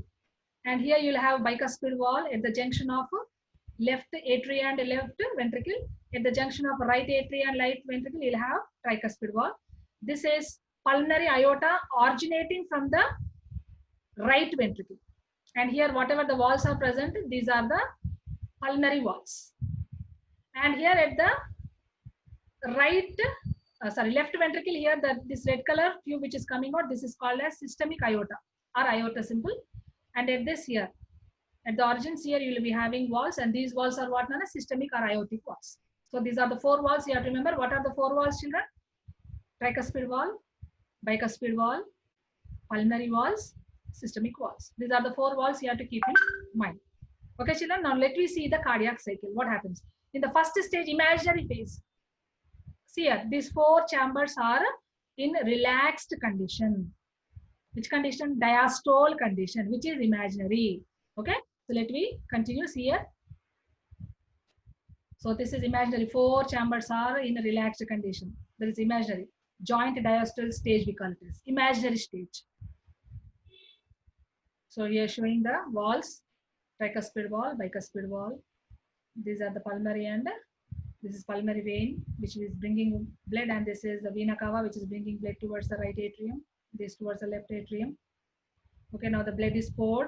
And here you'll have bicuspid wall at the junction of left atria and left ventricle. At the junction of right atria and right ventricle, you'll have tricuspid wall. This is pulmonary aorta originating from the right ventricle. And here, whatever the walls are present, these are the pulmonary walls. And here at the left ventricle, here this red color tube which is coming out, this is called as systemic aorta or aorta symbol. And at this here, at the origins here, you will be having walls, and these walls are what known as systemic or aortic walls. So these are the 4 walls. You have to remember what are the 4 walls, children? Tricuspid wall, bicuspid wall, pulmonary walls, systemic walls. These are the 4 walls you have to keep in mind. Okay, children. Now let me see the cardiac cycle. What happens in the first stage, imaginary phase? See here, these 4 chambers are in relaxed condition. Which condition? Diastole condition, which is imaginary. Okay, so let me continue here. So this is imaginary. 4 chambers are in a relaxed condition. That is imaginary. Joint diastole stage we call it as imaginary stage. So here showing the walls, tricuspid wall, bicuspid wall. These are the pulmonary, and this is pulmonary vein which is bringing blood, and this is the vena cava which is bringing blood towards the right atrium. This towards the left atrium. Okay, now the blood is poured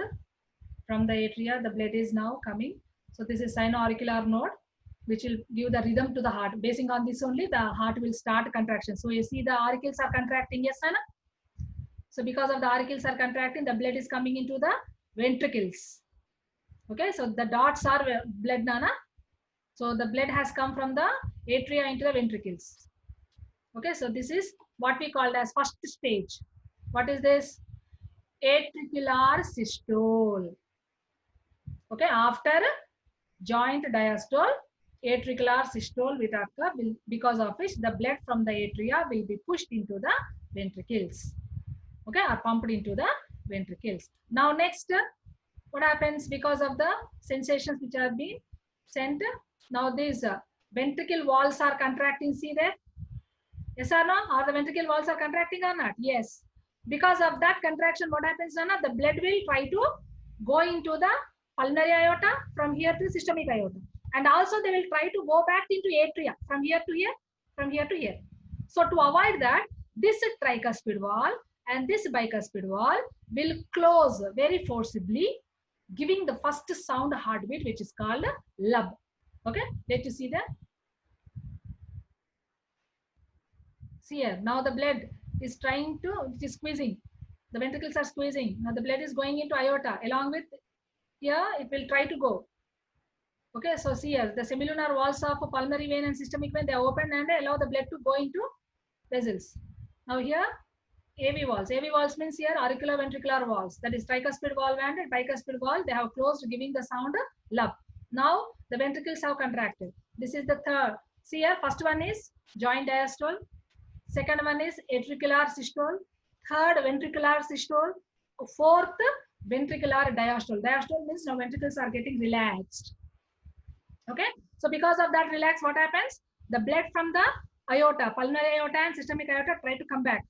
from the atria. The blood is now coming. So this is sino-auricular node, which will give the rhythm to the heart. Basing on this only, the heart will start contraction. So you see the auricles are contracting. Yes, Anna? So because of the auricles are contracting, the blood is coming into the ventricles. Okay, so the dots are blood, Nana. So the blood has come from the atria into the ventricles. Okay, so this is what we call as first stage. What is this? Atricular systole. Okay, after joint diastole, atricular systole will occur, because of which the blood from the atria will be pushed into the ventricles, okay, or pumped into the ventricles. Now next, what happens because of the sensations which are being sent? Now these ventricle walls are contracting, see there? Yes or no? Or the ventricle walls are contracting or not? Yes. Because of that contraction, what happens, Nana? The blood will try to go into the pulmonary aorta from here to systemic aorta. And also they will try to go back into atria from here to here, from here to here. So to avoid that, this tricuspid wall and this bicuspid wall will close very forcibly, giving the first sound heartbeat, which is called lub. Okay, let you see that. See here, now the blood is trying to, it is squeezing. The ventricles are squeezing. Now the blood is going into aorta. Along with here, it will try to go. Okay, so see here, the semilunar walls of pulmonary vein and systemic vein, they are open and they allow the blood to go into vessels. Now here, AV walls. AV walls means here auriculoventricular walls. That is tricuspid valve and bicuspid valve. They have closed, giving the sound lub. Now the ventricles have contracted. This is the third. See here, first one is joint diastole. Second one is atricular systole. Third, ventricular systole. Fourth, ventricular diastole. Diastole means now ventricles are getting relaxed. Okay, so because of that relax, what happens? The blood from the aorta, pulmonary aorta and systemic aorta try to come back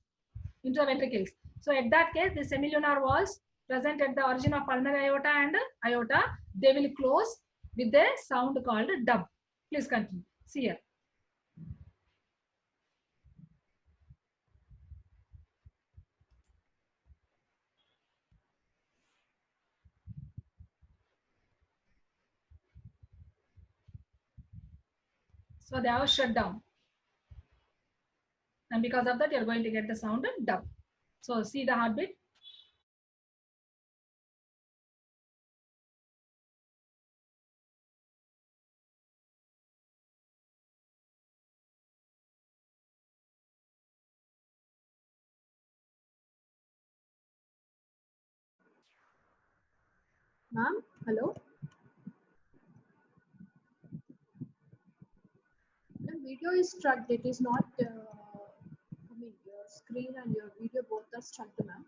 into the ventricles. So at that case, the semilunar walls present at the origin of pulmonary aorta and aorta, they will close with a sound called dub. Please continue. See here. So they are shut down. And because of that, you're going to get the sound dub. So see the heartbeat. Ma'am, hello. The video is struck. It is not. I mean, your screen and your video both are struck, ma'am.